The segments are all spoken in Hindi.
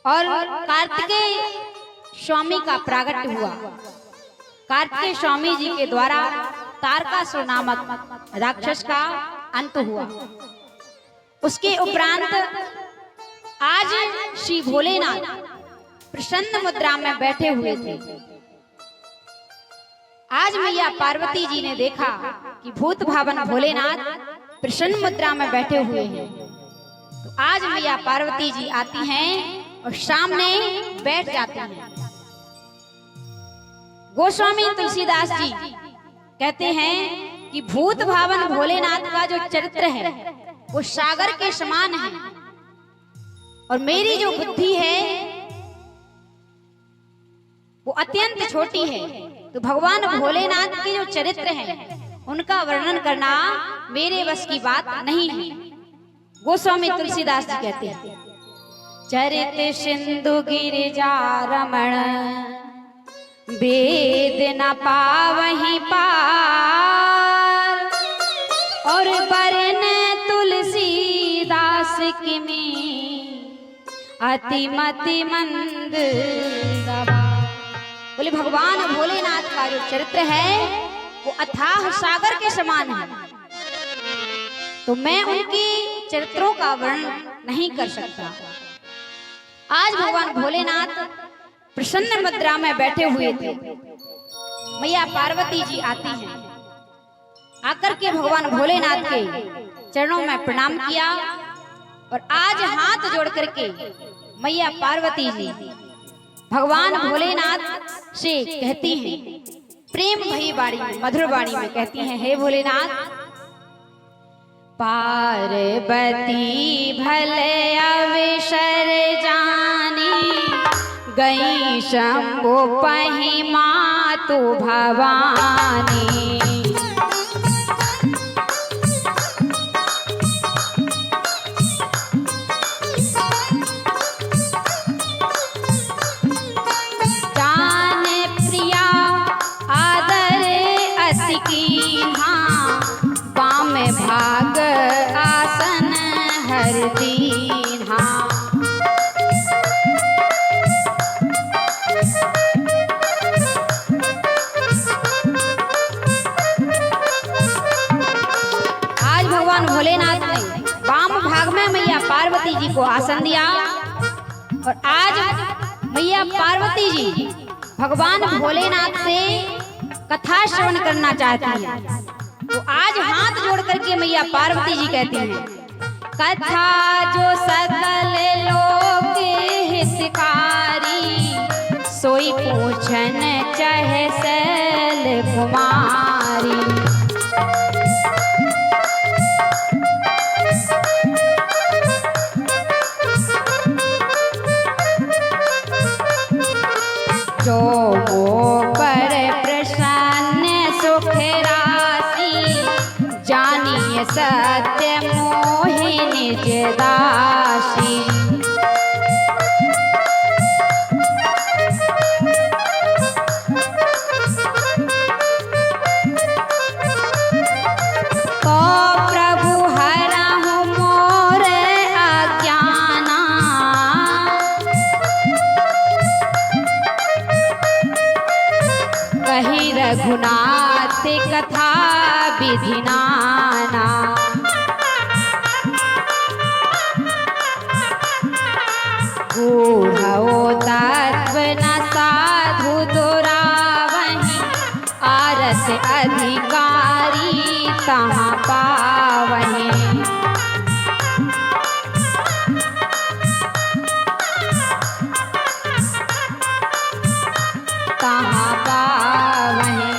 और कार्तिकेय स्वामी का प्रागट्य हुआ। कार्तिकेय स्वामी जी के द्वारा तारकासुर नामक राक्षस का अंत हुआ। उसके उपरांत आज श्री भोलेनाथ प्रसन्न मुद्रा में बैठे हुए थे। आज मैया पार्वती जी ने देखा कि भूत भावन भोलेनाथ प्रसन्न मुद्रा में बैठे हुए हैं, तो आज मैया पार्वती जी आती हैं और सामने बैठ जाती हैं। गोस्वामी तुलसीदास जी कहते हैं कि भूत भावन भोलेनाथ का जो चरित्र है वो सागर के समान है, और मेरी जो बुद्धि है वो अत्यंत छोटी है। तो भगवान भोलेनाथ के जो चरित्र है उनका वर्णन करना मेरे बस की बात नहीं है। गोस्वामी तुलसीदास जी कहते हैं, चरित सिंधु गिरिजा रमण वेद न पावहि पार, और बरन तुलसीदास किमी अतिमति मंद दबा। बोले भगवान भोलेनाथ का जो चरित्र है वो अथाह सागर के समान है, तो मैं उनकी चरित्रों का वर्णन नहीं कर सकता। आज भगवान भोलेनाथ प्रसन्न मुद्रा में बैठे हुए थे। मैया पार्वती जी आती हैं, आकर के भगवान भोलेनाथ के चरणों में प्रणाम किया, और आज हाथ जोड़ करके मैया पार्वती जी भगवान भोलेनाथ से कहती हैं, प्रेम भरी वाणी में, मधुर वाणी में कहती हैं, हे भोलेनाथ, पार्वती भले अवसर जानी, गई शंभु पहि मातु भवानी। भाग आसन हर दीन्हा, आज भगवान भोलेनाथ ने वाम भाग में मैया पार्वती जी को आसन दिया, और आज मैया पार्वती जी भगवान भोलेनाथ से कथा श्रवण करना चाहती है। तो आज हाथ जोड़ करके मैया पार्वती जी कहती हैं, कथा जो सकल लोक हितकारी, सोई पूछन चाहे शैल कुमारी। जो मो पर प्रसन्न सुख जानिए सत्य मोहि निज दासी। तो प्रभु हरहु मोर अज्ञाना, कही रघुनाथ कथा विधि नाना। गूढ़ो तत्व न साधु दुरावहि, आरस अधिकारी तहाँ पावहि। तहाँ पावहि।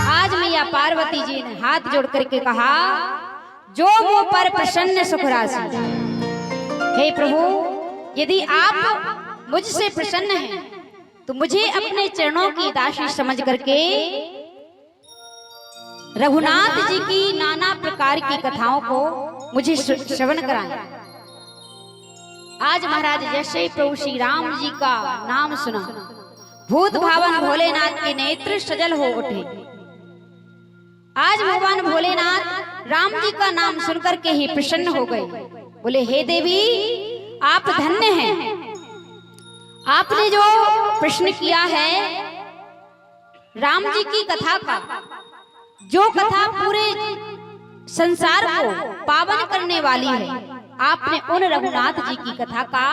आज मैया पार्वती जी ने हाथ जोड़ करके कहा, जो मुँह पर प्रसन्न सुख राशि। हे प्रभु, यदि आप मुझसे प्रसन्न हैं तो मुझे अपने चरणों की दासी समझ करके रघुनाथ जी की नाना प्रकार की कथाओं को मुझे श्रवण कराएं। आज महाराज जैसे प्रभु श्री राम जी का नाम सुना, भूत भावन भोलेनाथ के नेत्र सजल हो उठे। आज भगवान भोलेनाथ राम जी का नाम सुनकर के ही प्रसन्न हो गए। बोले, हे देवी, आप धन्य हैं, आपने जो प्रश्न किया है राम जी की कथा का, जो कथा पूरे संसार को पावन करने वाली है, आपने उन रघुनाथ जी की कथा का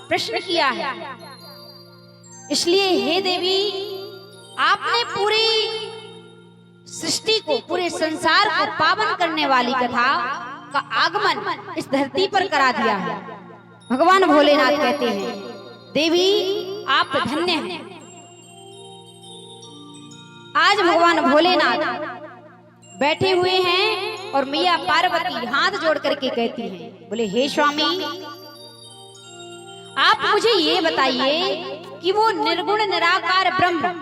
प्रश्न किया है। इसलिए हे देवी, आपने पूरी सृष्टि को, पूरे संसार को पावन करने वाली कथा का आगमन इस धरती पर करा दिया है। भगवान भोलेनाथ कहते हैं, देवी आप धन्य हैं। आज भगवान भोलेनाथ बैठे हुए हैं और मैया पार्वती हाथ जोड़ करके कहती हैं, बोले हे स्वामी, आप मुझे ये बताइए कि वो निर्गुण निराकार ब्रह्म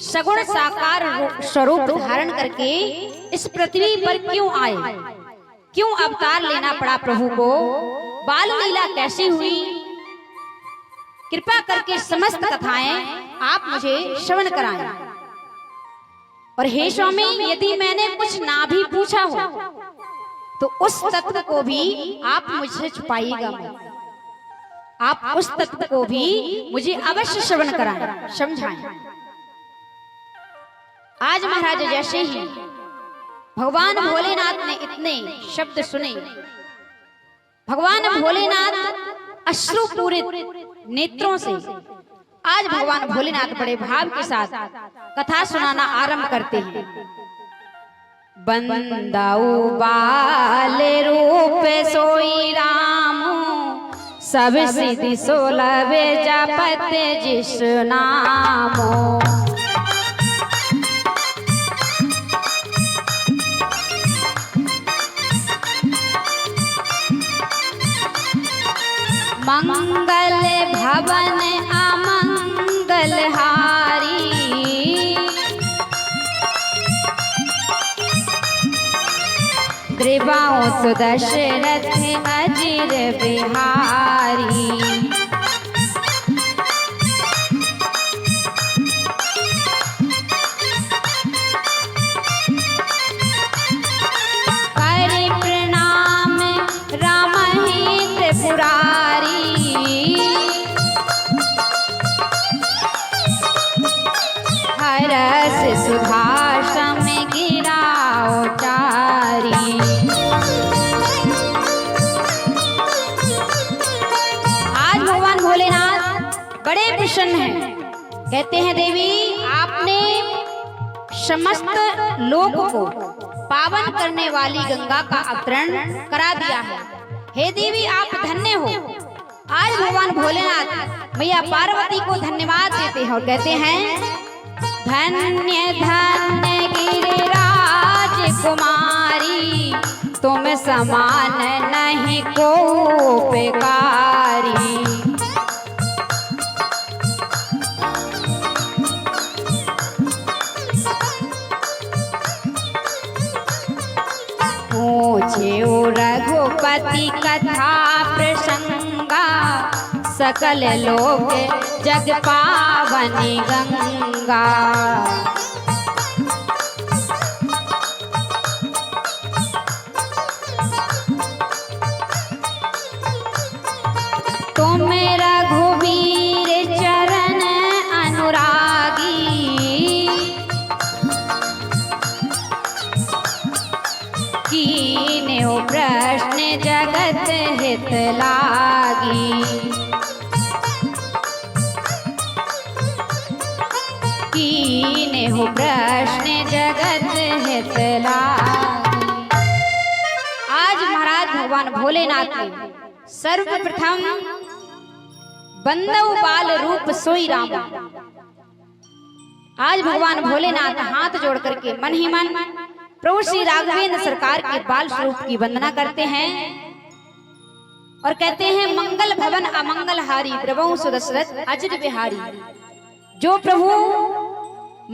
सगुण साकार स्वरूप धारण करके इस पृथ्वी पर क्यों आए, क्यों अवतार लेना पड़ा प्रभु को, बाल लीला कैसे हुई, कृपा करके समस्त कथाएं आप मुझे श्रवण कराएं। और हे स्वामी, यदि मैंने कुछ ना भी पूछा हो तो उस तत्व को भी आप मुझसे छुपाइएगा, आप उस तत्व को भी मुझे अवश्य श्रवण कराएं, समझाएं। आज महाराज जैसे ही भगवान भोलेनाथ ने इतने शब्द सुने, भगवान भोलेनाथ अश्रुपूरित नेत्रों से आज भगवान भोलेनाथ बड़े भाव के साथ कथा सुनाना आरंभ करते हैं। बंदाऊ बाल रूप सोई रामो, सब सिद्धि सोलवे जपत जिस नामो। मंगल भवन अमंगल हारी, द्रिवाओं सुदशरथ अजिर बिहारी। कर प्रणाम राम हित पुरारी, हरस सुधाश्रम गिराओ चारी। आज भगवान भोलेनाथ बड़े प्रसन्न हैं। कहते हैं देवी, आपने समस्त लोक को पावन करने वाली गंगा का अवतरण करा दिया है। हे देवी आप धन्य हो। आज भगवान भोलेनाथ मैया पार्वती को धन्यवाद देते हैं और कहते हैं, धन्य धन्य गिरिराज कुमारी, तुम समान नहीं को उपकारी। पूछे रघुपति कथा प्रसंगा, सकल लोक जग पावनी गंगा। तुम रघुवीर चरण अनुरागी, कीन्यो प्रश्न जगत हित लागी। कीन्यो प्रश्न जगत हित लागी। आज महाराज भगवान भोलेनाथ ने सर्वप्रथम बंदव बाल रूप सोई राम, आज भगवान भोलेनाथ हाथ जोड़ करके मन ही मन प्रभु श्री राघवेंद्र सरकार के बाल स्वरूप की वंदना करते हैं और कहते हैं, मंगल भवन अमंगल हारी, द्रवौ सुदशरथ अजिर बिहारी। जो प्रभु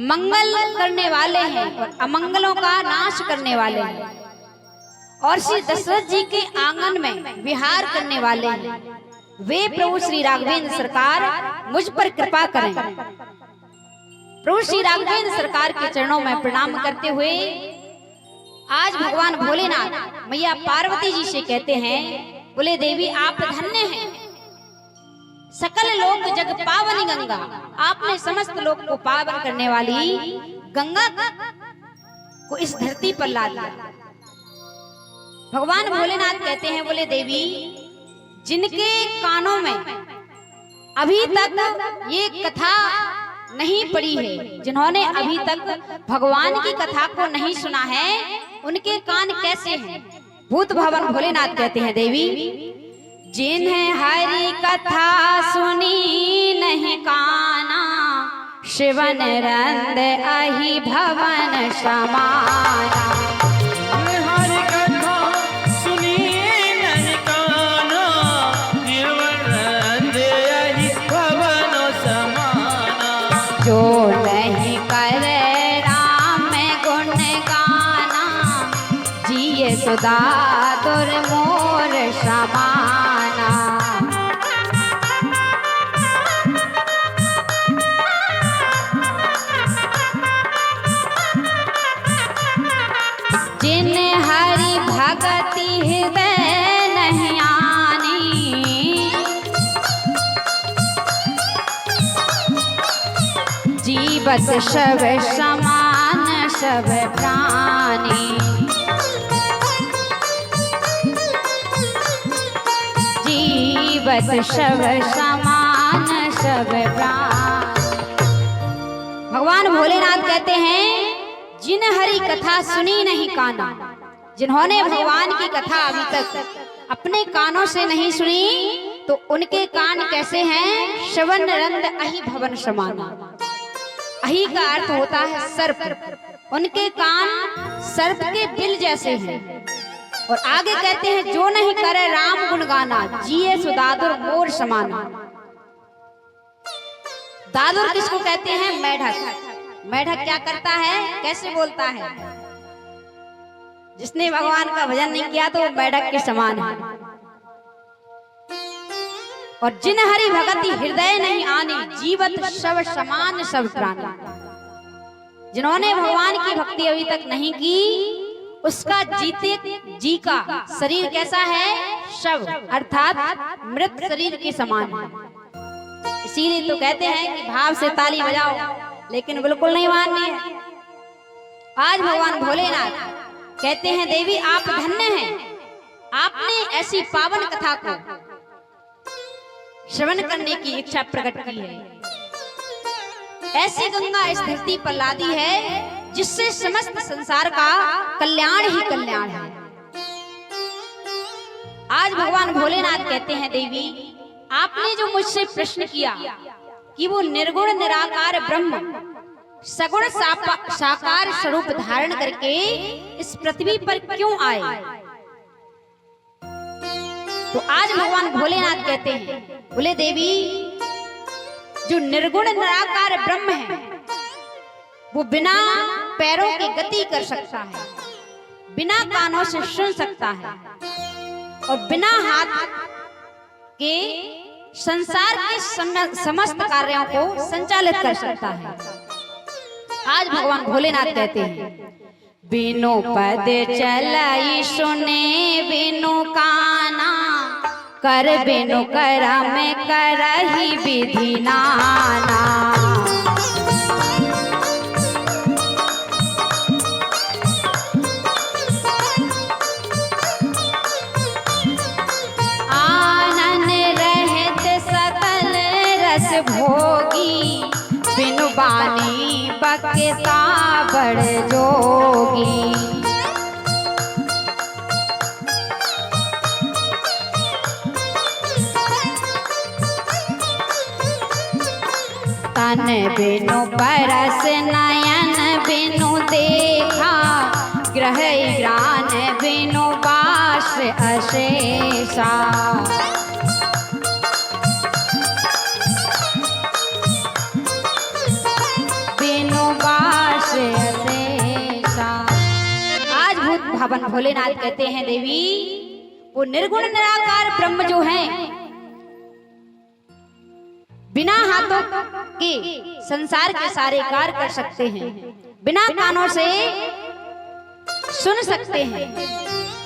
मंगल करने वाले हैं और अमंगलों का नाश करने वाले हैं और श्री दशरथ जी के आंगन में विहार करने वाले हैं, वे प्रभु श्री राघवेंद्र सरकार मुझ पर कृपा करें। प्रभु श्री राघवेंद्र सरकार के चरणों में प्रणाम करते हुए आज भगवान भोलेनाथ मैया पार्वती जी से कहते हैं, बोले देवी आप धन्य हैं। सकल लोक जग पावनी गंगा, आपने समस्त लोक को पावन करने वाली गंगा को इस धरती पर ला दिया। भगवान भोलेनाथ कहते हैं, बोले देवी, जिनके कानों में अभी तक ये कथा नहीं पड़ी है, जिन्होंने अभी तक भगवान की कथा को नहीं सुना है, उनके कान कैसे हैं? भूत भवन भोलेनाथ कहते हैं, देवी, जिन्हें हरि कथा सुनी नहीं काना, शिवन रंद अहि भवन समाना। हरि कथा सुनी नहीं काना, शिवन रंद अहि भवन समाना। जो नहीं करे राम गुण गाना, जिये सुधा दुर मोर समाना। जिन हरि भगति हृदय नहीं आनी, जीवत शव समान सब प्राणी। जीवत शव समान सब प्राणी। भगवान भोलेनाथ कहते हैं, जिन हरि कथा सुनी नहीं काना, जिन्होंने भगवान की कथा अभी तक अपने कानों से नहीं सुनी, तो उनके कान कैसे हैं? श्रवण रंद अहि भवन समाना। अहि का अर्थ होता है सर्प। उनके कान सर्प के बिल जैसे हैं। और आगे कहते हैं, जो नहीं करे राम गुण गाना, जिये सुदादुर मोर समाना। दादुर किसको कहते हैं? मेढक। मेढक क्या करता है? कैसे बोलता है? जिसने भगवान का भजन नहीं किया तो वो मेढक के समान है। और जिन हरि भगति हृदय नहीं आनी, जीवत शव समान सब प्राणी। जिन्होंने भगवान की भक्ति अभी तक नहीं की, उसका जीते जी का शरीर कैसा है? शव, अर्थात मृत शरीर के समान है। इसीलिए तो कहते हैं कि भाव से ताली बजाओ, लेकिन बिल्कुल नहीं माननी है। आज भगवान भोलेनाथ कहते हैं, देवी आप धन्य हैं, आपने ऐसी पावन कथा को श्रवण करने की इच्छा प्रकट की है। ऐसी गंगा इस धरती पर ला दी है, जिससे समस्त संसार का कल्याण ही कल्याण है। आज भगवान भोलेनाथ कहते हैं, देवी आपने जो मुझसे प्रश्न किया कि वो निर्गुण निराकार ब्रह्म सगुण साकार स्वरूप धारण करके इस पृथ्वी पर क्यों आए, तो आज भगवान भोलेनाथ कहते हैं, बोले देवी, जो निर्गुण निराकार ब्रह्म है, वो बिना पैरों की गति कर सकता है, बिना कानों से सुन सकता है, और बिना हाथ के संसार के समस्त कार्यों को संचालित कर सकता है। आज भगवान भोलेनाथ कहते हैं, बिनु पद चलाई सुने बिनु काना, कर बिनु करम करहि विधि नाना। भोगी बिनु बानी बकता बड़ जोगी। तन बिनु परस नयन बिनु देखा, ग्रह ग्रान बिनु बास अशेषा। भवन भोलेनाथ कहते हैं, देवी वो निर्गुण निराकार ब्रह्म जो है, बिना हाथों के संसार के सारे कार्य कर सकते हैं, बिना कानों से सुन सकते हैं,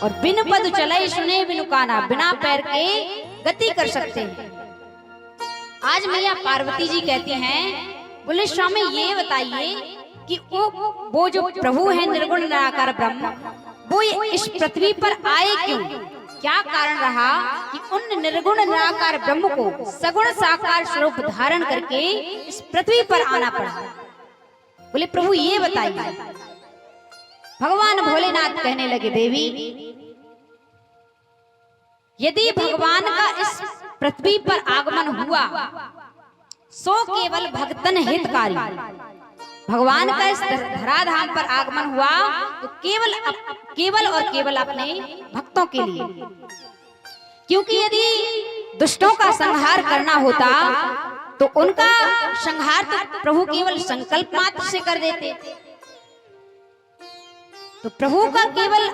और बिन पद चले सुने बिनु काना, बिना पैर के गति कर सकते हैं। आज मैया पार्वती जी कहती हैं, बोले स्वामी ये बताइए कि वो जो प्रभु है निर्गुण निराकार ब्रह्म, वो इस पृथ्वी पर आए क्यों? क्या कारण रहा कि उन निर्गुण निराकार ब्रह्म को सगुण साकार स्वरूप धारण करके इस पृथ्वी पर आना पड़ा? बोले प्रभु ये बताइए। भगवान भोलेनाथ कहने लगे, देवी यदि भगवान का इस पृथ्वी पर आगमन हुआ सो केवल भक्तन हितकारी। भगवान का इस धराधाम पर आगमन हुआ तो केवल और केवल अपने भक्तों के लिए, क्योंकि यदि दुष्टों का संहार करना होता तो उनका संहार तो प्रभु केवल संकल्प मात्र से कर देते। तो प्रभु का केवल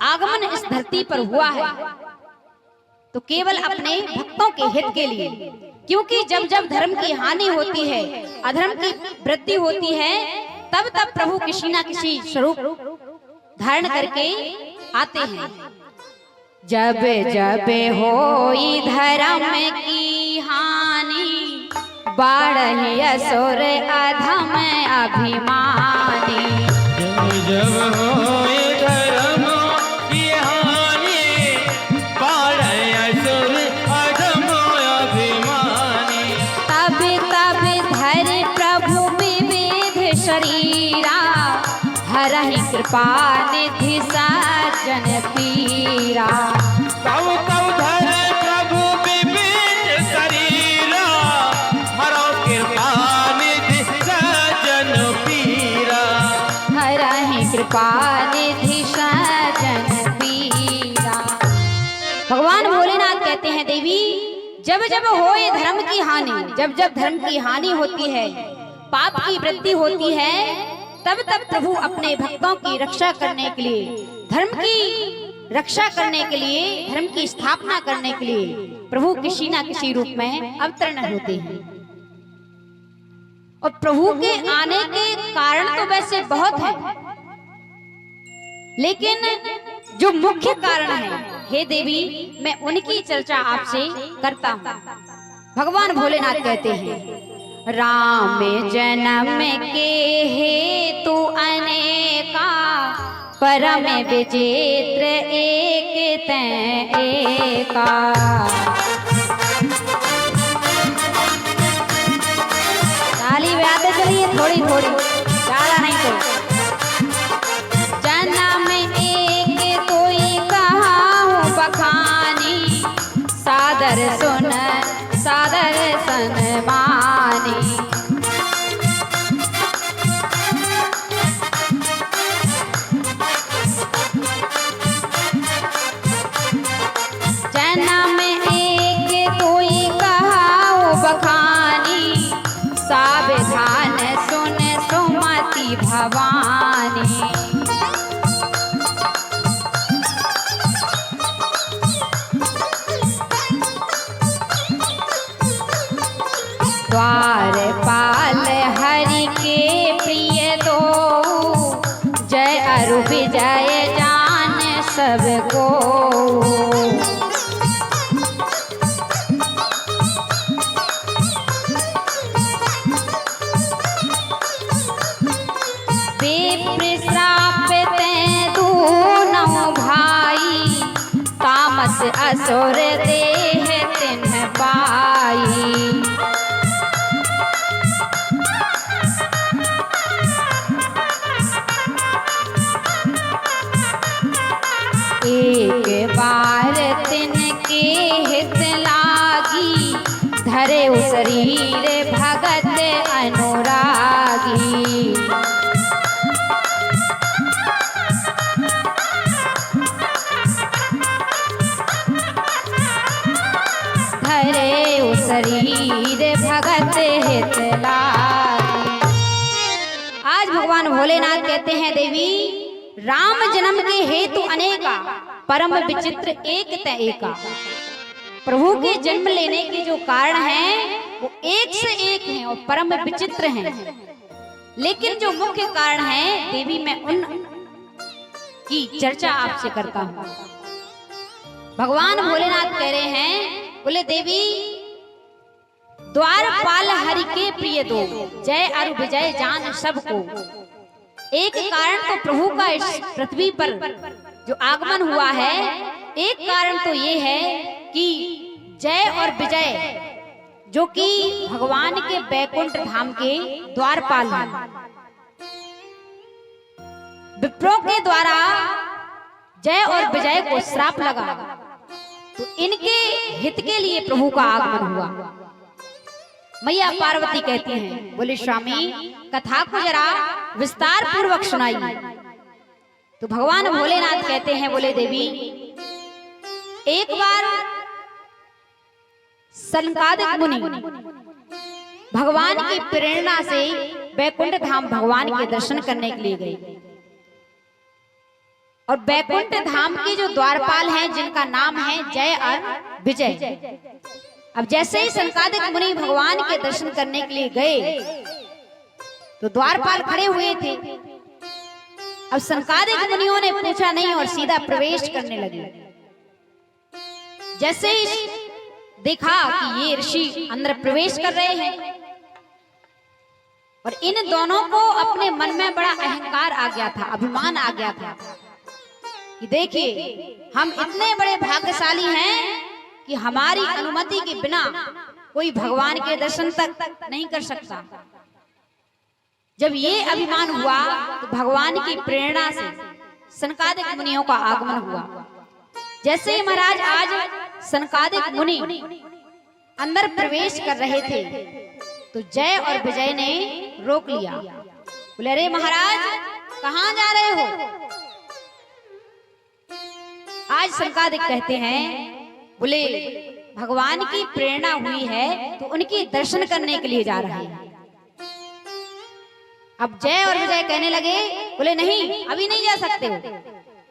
आगमन इस धरती पर हुआ है तो केवल अपने भक्तों के हित के लिए, क्योंकि जब जब धर्म की हानि होती है, अधर्म की वृद्धि होती है, तब तब प्रभु किसी ना किसी स्वरूप धारण करके आते हैं। जब जब होई धर्म की हानि, बाढ़ असुर अधम अभिमानी। जब जब होए धर्म की हानि, बाढ़ असुर अधम अभिमानी। तब तब धरि प्रभु विविध शरीरा, हरहि कृपा निधि सज्जन पीरा। तब तब धरि प्रभु विविध शरीरा, हरौ कृपा निधि सज्जन पीरा। हरहि कृपा निधि सज्जन पीरा। भगवान भोलेनाथ कहते हैं, देवी जब जब होए धर्म की हानि, जब जब धर्म की हानि होती है, पाप की वृद्धि होती है, तब तब प्रभु अपने भक्तों की रक्षा करने के लिए, धर्म की रक्षा करने के लिए, धर्म की स्थापना करने के लिए प्रभु किसी ना किसी रूप में अवतरण होते हैं। और प्रभु के आने के कारण तो वैसे बहुत हैं, लेकिन जो मुख्य कारण है, हे देवी मैं उनकी चर्चा आपसे करता हूँ। भगवान भोलेनाथ कहते हैं, राम जन्म के हेतु अनेका, परम विचित्र एक तैं एका। ताली बजाते चलिए थोड़ी थोड़ी, ज्यादा नहीं तो। जन्म एक कोई कहाऊं बखानी, सादर सुन सादर सनमानी। जन्म एक कोई कहाऊं बखानी, सावधान सुन सुमति भवानी। द्वारपाल हरि के प्रिय दो, जय अरु विजय जान सबको। विप्र श्राप तें दूनों भाई, तामस असुर देह तिन्ह पाई। एक बार तिनके हित लागी, धरे शरीर भगत अनुरागी। धरे शरीर भगत हित लागी। आज भगवान भोलेनाथ कहते हैं, देवी राम जन्म के हेतु अनेका, परम विचित्र एक तै एका। प्रभु के जन्म लेने के जो कारण हैं वो एक से एक हैं और परम विचित्र हैं, लेकिन जो मुख्य कारण हैं देवी मैं उन की चर्चा आपसे करता हूँ। भगवान भोलेनाथ कह रहे हैं, बोले देवी द्वारपाल हरि के प्रिय दो, जय और विजय जान सबको। एक कारण तो प्रभु का इस पृथ्वी पर जो आगमन हुआ है, एक कारण तो ये है कि जय और विजय जो कि भगवान के बैकुंठ धाम के द्वारपाल हैं, विप्रों के द्वारा जय और विजय को श्राप लगा, तो इनके हित के लिए प्रभु का आगमन हुआ। मैया पार्वती कहती हैं, बोले स्वामी कथा को जरा विस्तार पूर्वक सुनाइए। तो भगवान भोलेनाथ कहते हैं, बोले देवी एक बार सनकादिक मुनि भगवान की प्रेरणा से बैकुंठ धाम भगवान के दर्शन करने के लिए गए, और बैकुंठ धाम के जो द्वारपाल हैं जिनका नाम है जय और विजय। अब जैसे ही सनकादिक मुनि भगवान के दर्शन करने के लिए गए तो द्वारपाल खड़े हुए थे। अब सनकादिक मुनियों ने पूछा नहीं और सीधा प्रवेश करने लगे। जैसे ही देखा कि ये ऋषि अंदर प्रवेश कर रहे हैं, और इन दोनों को अपने मन में बड़ा अहंकार आ गया था, अभिमान आ गया था कि देखिए हम इतने बड़े भाग्यशाली हैं कि हमारी अनुमति के बिना कोई भगवान के दर्शन तक नहीं कर सकता। जब ये अभिमान हुआ तो भगवान की प्रेरणा से सनकादिक मुनियों का आगमन हुआ। जैसे ही महाराज आज सनकादिक मुनि अंदर प्रवेश कर रहे थे तो जय और विजय ने रोक लिया। बोले अरे महाराज कहाँ जा रहे हो? आज सनकादिक कहते हैं, बोले भगवान की प्रेरणा हुई है तो उनकी दर्शन करने के लिए जा रहे हैं। अब जय और विजय कहने लगे, बोले नहीं अभी नहीं जा सकते हो।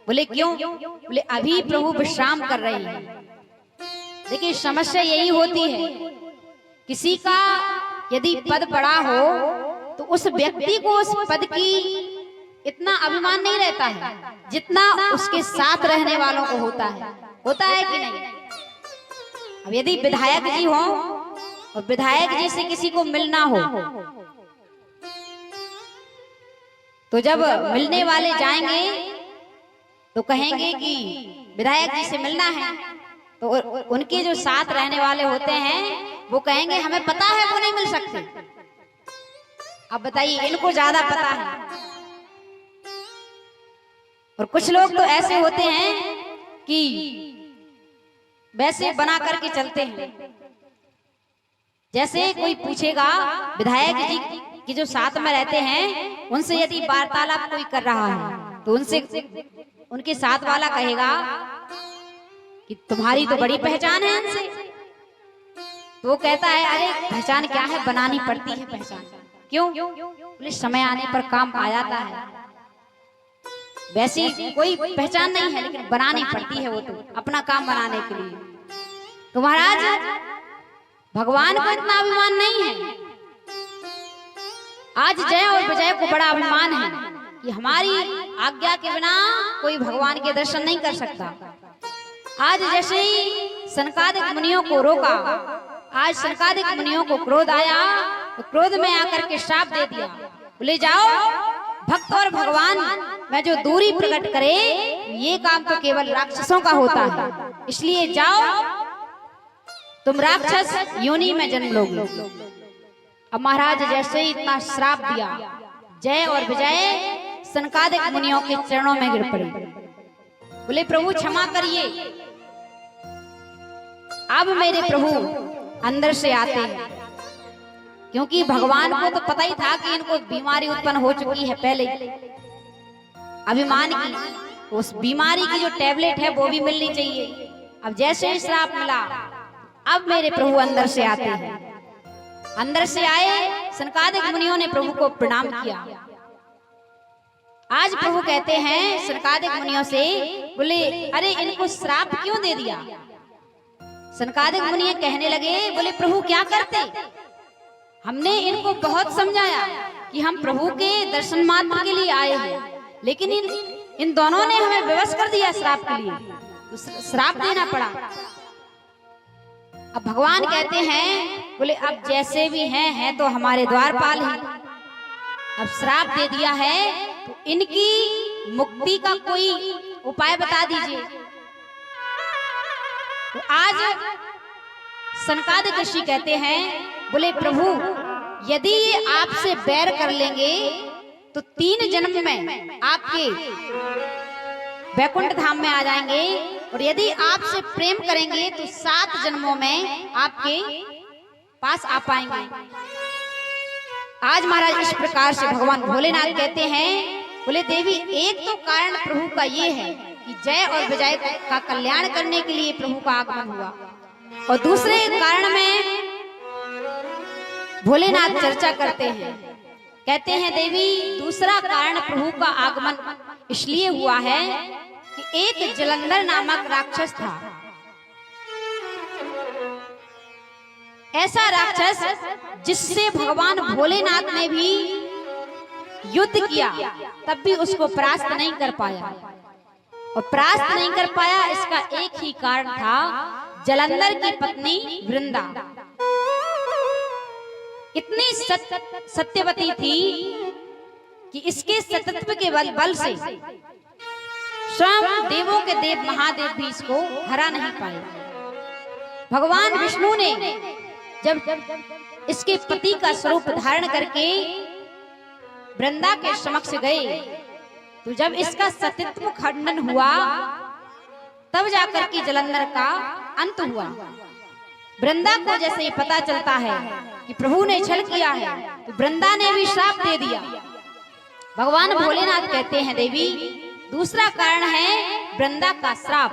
बोले क्यों? बोले अभी प्रभु विश्राम कर रहे हैं। देखिए समस्या यही होती है, किसी का यदि पद बड़ा हो तो उस व्यक्ति को उस पद की इतना अभिमान नहीं रहता है जितना उसके साथ रहने वालों को होता है कि नहीं? अब यदि विधायक जी हो और विधायक जी से किसी को मिलना हो तो जब मिलने वाले जाएंगे तो कहेंगे कि विधायक जी से मिलना है, तो उनके जो साथ रहने वाले होते हैं वो कहेंगे हमें पता है वो नहीं मिल सकते। अब बताइए इनको ज्यादा पता है। और कुछ लोग तो ऐसे होते हैं कि वैसे बना करके चलते हैं। जैसे कोई पूछेगा विधायक जी की जो साथ में रहते हैं उनसे यदि वार्तालाप कोई कर रहा है तो उनसे उनके साथ वाला कहेगा कि तुम्हारी तो बड़ी पहचान है इनसे। तो वो कहता है अरे पहचान क्या है, बनानी पड़ती है पहचान। क्यों? बोले समय आने पर काम आ जाता है। वैसी कोई पहचान नहीं है लेकिन बनानी पड़ती है वो तो अपना काम बनाने के लिए। तो महाराज भगवान को इतना अभिमान नहीं है। आज जय और विजय को बड़ा अभिमान है कि हमारी आज्ञा के बिना कोई भगवान के दर्शन नहीं कर सकता। आज जैसे ही सनकादिक मुनियों को रोका, आज सनकादिक मुनियों को क्रोध आया तो क्रोध में आकर के श्राप दे दिया। बोले जाओ भक्त और भगवान में जो दूरी प्रकट करे ये काम तो केवल राक्षसों का होता है, इसलिए जाओ तुम राक्षस योनि में जन्म लोगे। अब महाराज जैसे ही इतना श्राप दिया, जय और विजय सनकादिक मुनियों के चरणों में गिर पड़े। बोले प्रभु क्षमा करिए, अब मेरे प्रभु अंदर से आते हैं। क्योंकि भगवान को तो पता ही था कि इनको बीमारी उत्पन्न हो चुकी है पहले अभिमान की, उस बीमारी की जो टैबलेट है वो भी मिलनी चाहिए। अब जैसे ही श्राप मिला अब मेरे प्रभु अंदर से आते हैं। अंदर से आए सनकादिक मुनियों ने प्रभु को प्रणाम किया। आज प्रभु कहते हैं सनकादिक मुनियों से, बोले अरे इनको श्राप क्यों दे दिया? सनकादिक मुनि कहने लगे, बोले प्रभु क्या करते? हमने इनको बहुत समझाया कि हम प्रभु के दर्शन मात्र के लिए आए हैं, लेकिन इन दोनों ने हमें विवश कर दिया श्राप के लिए, तो श्राप देना पड़ा। अब भगवान कहते हैं, बोले अब जैसे भी हैं तो हमारे द्वारपाल ही, अब श्राप दे दिया है तो इनकी मुक्ति का कोई उपाय बता दीजिए। तो आज सनकादिक ऋषि कहते हैं, बोले प्रभु यदि ये आपसे बैर कर लेंगे तो 3 जन्म में आपके वैकुंठ धाम में आ जाएंगे, और यदि आपसे प्रेम करेंगे तो 7 जन्मों में आपके पास आ पाएंगे। आज महाराज इस प्रकार से भगवान भोलेनाथ कहते हैं, बोले देवी एक तो कारण प्रभु का ये है कि जय और विजय का कल्याण करने के लिए प्रभु का आगमन हुआ, और दूसरे कारण में भोलेनाथ चर्चा करते हैं, कहते हैं देवी दूसरा कारण प्रभु का आगमन इसलिए हुआ है कि एक जलंधर नामक राक्षस था। ऐसा राक्षस जिससे भगवान भोलेनाथ ने भी युद्ध किया तब भी उसको परास्त नहीं कर पाया, और परास्त नहीं कर पाया इसका एक ही कारण था, जलंधर की पत्नी वृंदा इतनी सत्यवती थी कि इसके सतत्व के बल से स्वयं देवों के देव महादेव भी इसको हरा नहीं पाए। भगवान विष्णु ने जब इसके पति का स्वरूप धारण करके वृंदा के समक्ष गए, तो जब इसका सतीत्व खंडन हुआ तब जाकर के जलंधर का अंत हुआ। वृंदा को जैसे ही पता चलता है कि प्रभु ने छल किया है तो वृंदा ने भी श्राप दे दिया। भगवान भोलेनाथ कहते हैं देवी दूसरा कारण है वृंदा का श्राप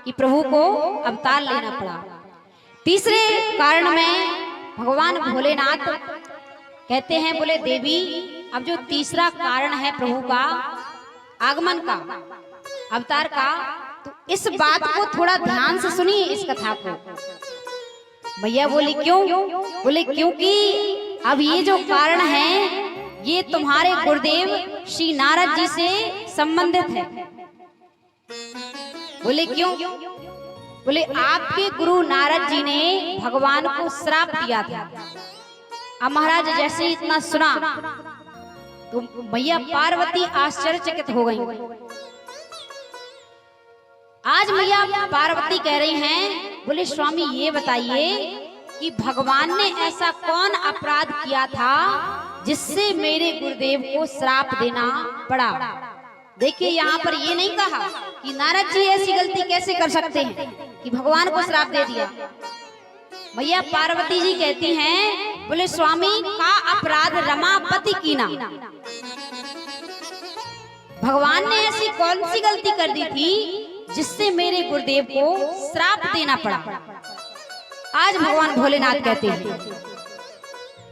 कि प्रभु को अवतार लेना पड़ा। तीसरे कारण में भगवान भोलेनाथ कहते हैं, बोले देवी अब जो तीसरा कारण है प्रभु का आगमन का, अवतार का, तो इस बात को थोड़ा ध्यान से सुनिए इस कथा को। भैया बोली क्यों? बोले क्योंकि अब ये जो कारण है ये तुम्हारे गुरुदेव श्री नारद जी से संबंधित है। बोले क्यों? बोले आपके गुरु नारद जी ने भगवान को श्राप दिया था। अब महाराज जैसे इतना सुना तो भैया पार्वती आश्चर्यचकित हो गई। आज भैया पार्वती कह रही हैं, बोले स्वामी ये बताइए कि भगवान ने ऐसा कौन अपराध किया था जिससे मेरे गुरुदेव को श्राप देना पड़ा। देखिए यहाँ पर ये नहीं कहा कि नारद जी ऐसी गलती कैसे कर सकते हैं कि भगवान को श्राप दे दिया। भैया पार्वती जी कहती हैं, बोले स्वामी का अपराध रमापति कीना। भगवान ने ऐसी कौन सी गलती कर दी थी जिससे मेरे गुरुदेव को श्राप देना पड़ा। आज भगवान भोलेनाथ कहते हैं,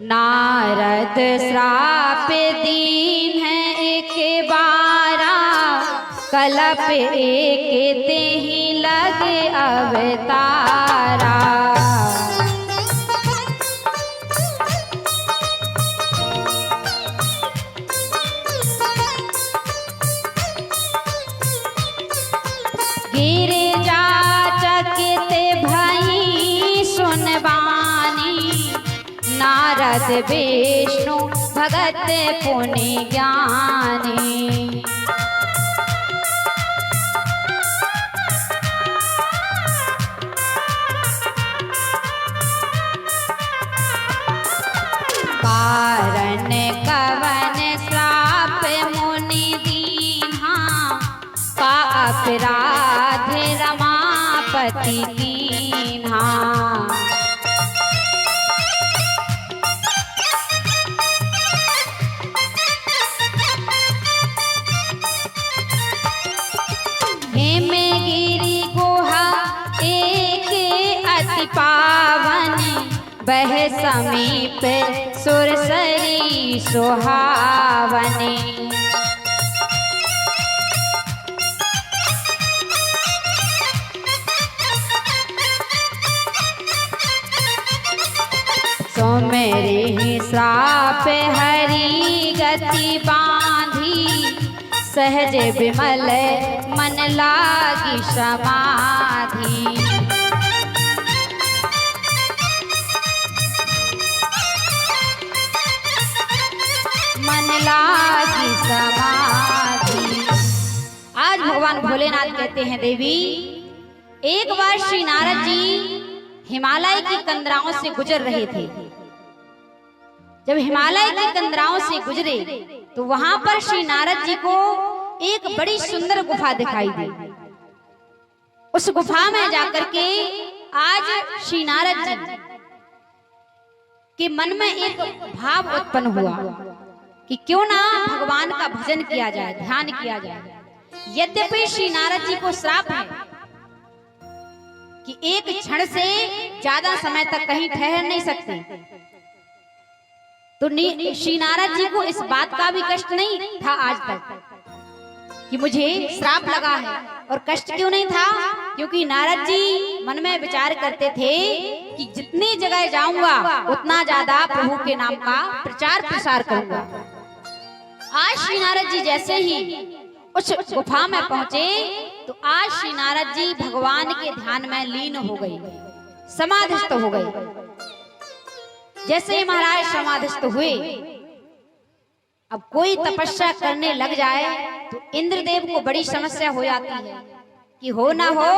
नारद श्राप दीन है एक बारा, कलप एक ते ही लगे अवतारा। नारद विष्णु भगत पुण्य ज्ञानी। कारण कवन श्राप मुनि दीन्हा, का अपराध रमापति कीन्हा। पावन बह समीप सुरसरी सुहावनी। सो मेरे श्राप हरि गति बांधी, सहज विमल मन लागी समाधि। लागी समाधि। आज भगवान भोलेनाथ कहते हैं देवी, एक बार श्री नारद जी हिमालय की कंदराओं से गुजर रहे थे। जब हिमालय की कंदराओं से गुजरे तो वहां पर श्री नारद जी को एक बड़ी सुंदर गुफा दिखाई दी। उस गुफा में जाकर के आज श्री नारद जी के मन में एक भाव उत्पन्न हुआ कि क्यों ना भगवान का भजन किया जाए, ध्यान किया जाए। यद्यपि श्री नारद जी को श्राप है कि एक क्षण से ज्यादा समय तक कहीं ठहर नहीं सकते, तो श्री नारद जी को इस बात का भी कष्ट नहीं था आज तक कि मुझे श्राप लगा है। और कष्ट क्यों नहीं था? क्योंकि नारद जी मन में विचार करते थे कि जितनी जगह जाऊंगा उतना ज्यादा प्रभु के नाम का प्रचार प्रसार करूंगा। आज श्री नारद जी जैसे ही उस गुफा में पहुंचे तो आज श्री नारद जी भगवान के ध्यान में लीन हो गए, समाधिस्थ हो गए। जैसे ही महाराज समाधिस्थ हुए, अब कोई तपस्या करने लग जाए तो इंद्रदेव को बड़ी समस्या हो जाती है कि हो ना हो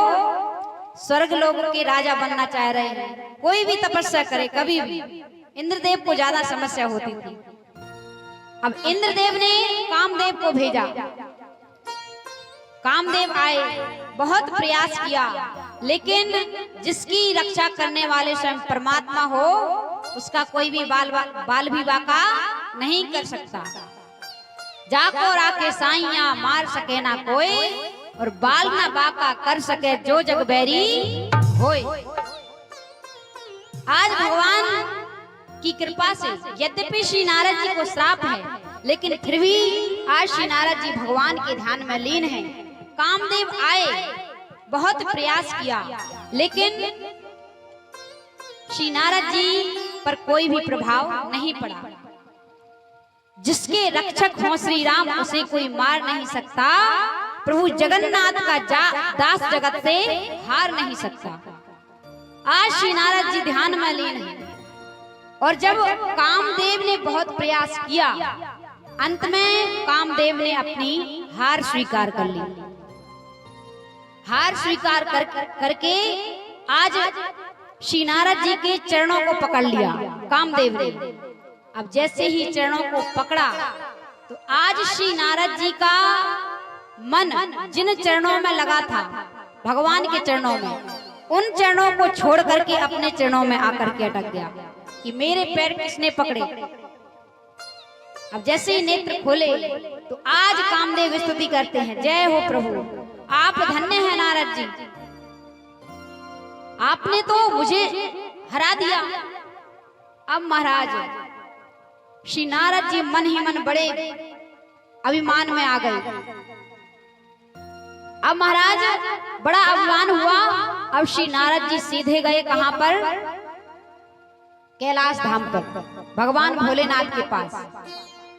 स्वर्ग लोक के राजा बनना चाह रहे हैं, कोई भी तपस्या करे कभी भी, इंद्रदेव को ज्यादा समस्या होती थी। अब इंद्रदेव ने कामदेव को भेजा, कामदेव आए, बहुत प्रयास किया, लेकिन जिसकी रक्षा करने वाले स्वयं परमात्मा हो उसका कोई भी बाल भी बाका नहीं कर सकता। जाको राके साइया मार सके ना कोई, और बाल ना बाका कर सके जो जग बैरी होए। आज भगवान की कृपा से यद्यपि श्री नारद जी को श्राप है, लेकिन फिर भी आज श्री नारद जी भगवान के ध्यान में लीन हैं। कामदेव आए, बहुत प्रयास किया, लेकिन श्री नारद जी पर कोई भी प्रभाव नहीं पड़ा। जिसके रक्षक हो श्री राम उसे कोई मार नहीं सकता, प्रभु जगन्नाथ का दास जगत से हार नहीं सकता। आज श्री नारद जी ध्यान में लीन हैं। और जब कामदेव ने बहुत प्रयास किया, अंत में कामदेव ने अपनी हार स्वीकार कर ली। हार स्वीकार करके आज श्री नारद जी के चरणों को पकड़ लिया कामदेव ने। अब जैसे ही चरणों को पकड़ा तो आज श्री नारद जी का मन जिन चरणों में लगा था, भगवान के चरणों में, उन चरणों को छोड़ करके अपने चरणों में आकर के अटक गया कि मेरे पैर किसने पकड़े। अब जैसे ही नेत्र खोले तो आज कामदेव स्तुति करते हैं, जय हो प्रभु, आप धन्य हैं नारद जी, आपने तो मुझे हरा दिया। अब महाराज श्री नारद जी मन ही मन बड़े अभिमान में आ गए। अब महाराज बड़ा अभिमान हुआ। अब श्री नारद जी सीधे गए कहां पर? कैलाश धाम पर, भगवान भोलेनाथ के पास।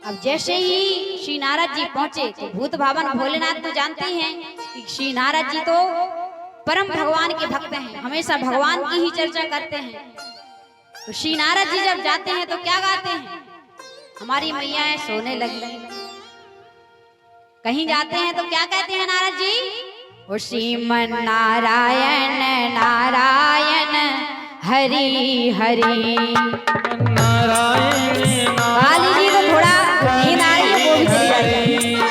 अब जैसे ही श्री नारद जी पहुंचे तो भूत भावन भोलेनाथ तो जानते हैं कि श्री नारद जी तो परम भगवान के भक्त हैं, हमेशा भगवान की ही चर्चा करते हैं। तो श्री नारद जी जब जाते हैं तो क्या गाते हैं? हमारी मैया सोने लगी। कहीं जाते हैं तो क्या कहते हैं नारद जी? ओ श्रीमन नारायण नारायण हरि हरि। काली जी को थोड़ा नींद आ रही है, वो भी चली जाए।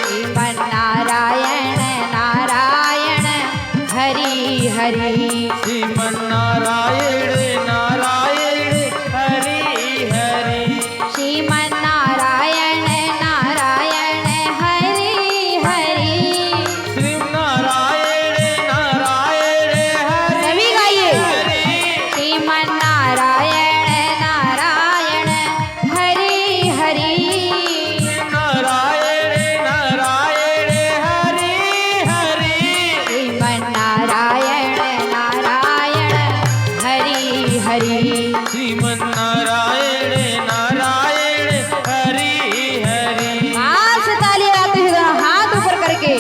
श्रीमन नारायण नारायण हरि हरि। श्रीमन नारायण नारायण हरि हरि। श्रीमन नारायण नारायण हरि हरि। श्रीमन नारायण नारायण हरि। सभी गाइए। श्रीमन नारायण नारायण हरि हरि। नारायण नारायण हरि हरि। श्रीमन नारायण नारायण हरि हरि। श्रीमन नारायण नारायण हरि हरि। आज से ताली आते हुए हाथ ऊपर करके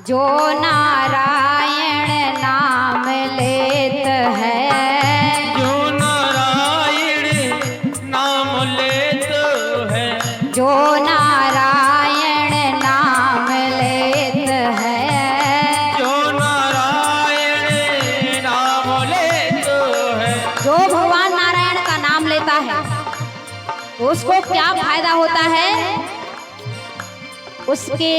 जो नारायण नाम लेत है, जो नारायण नाम लेत है, जो नारायण नाम लेत है, जो नारायण नाम लेत है, जो भगवान नारायण का नाम लेता है तो उसको क्या फायदा होता है? उसके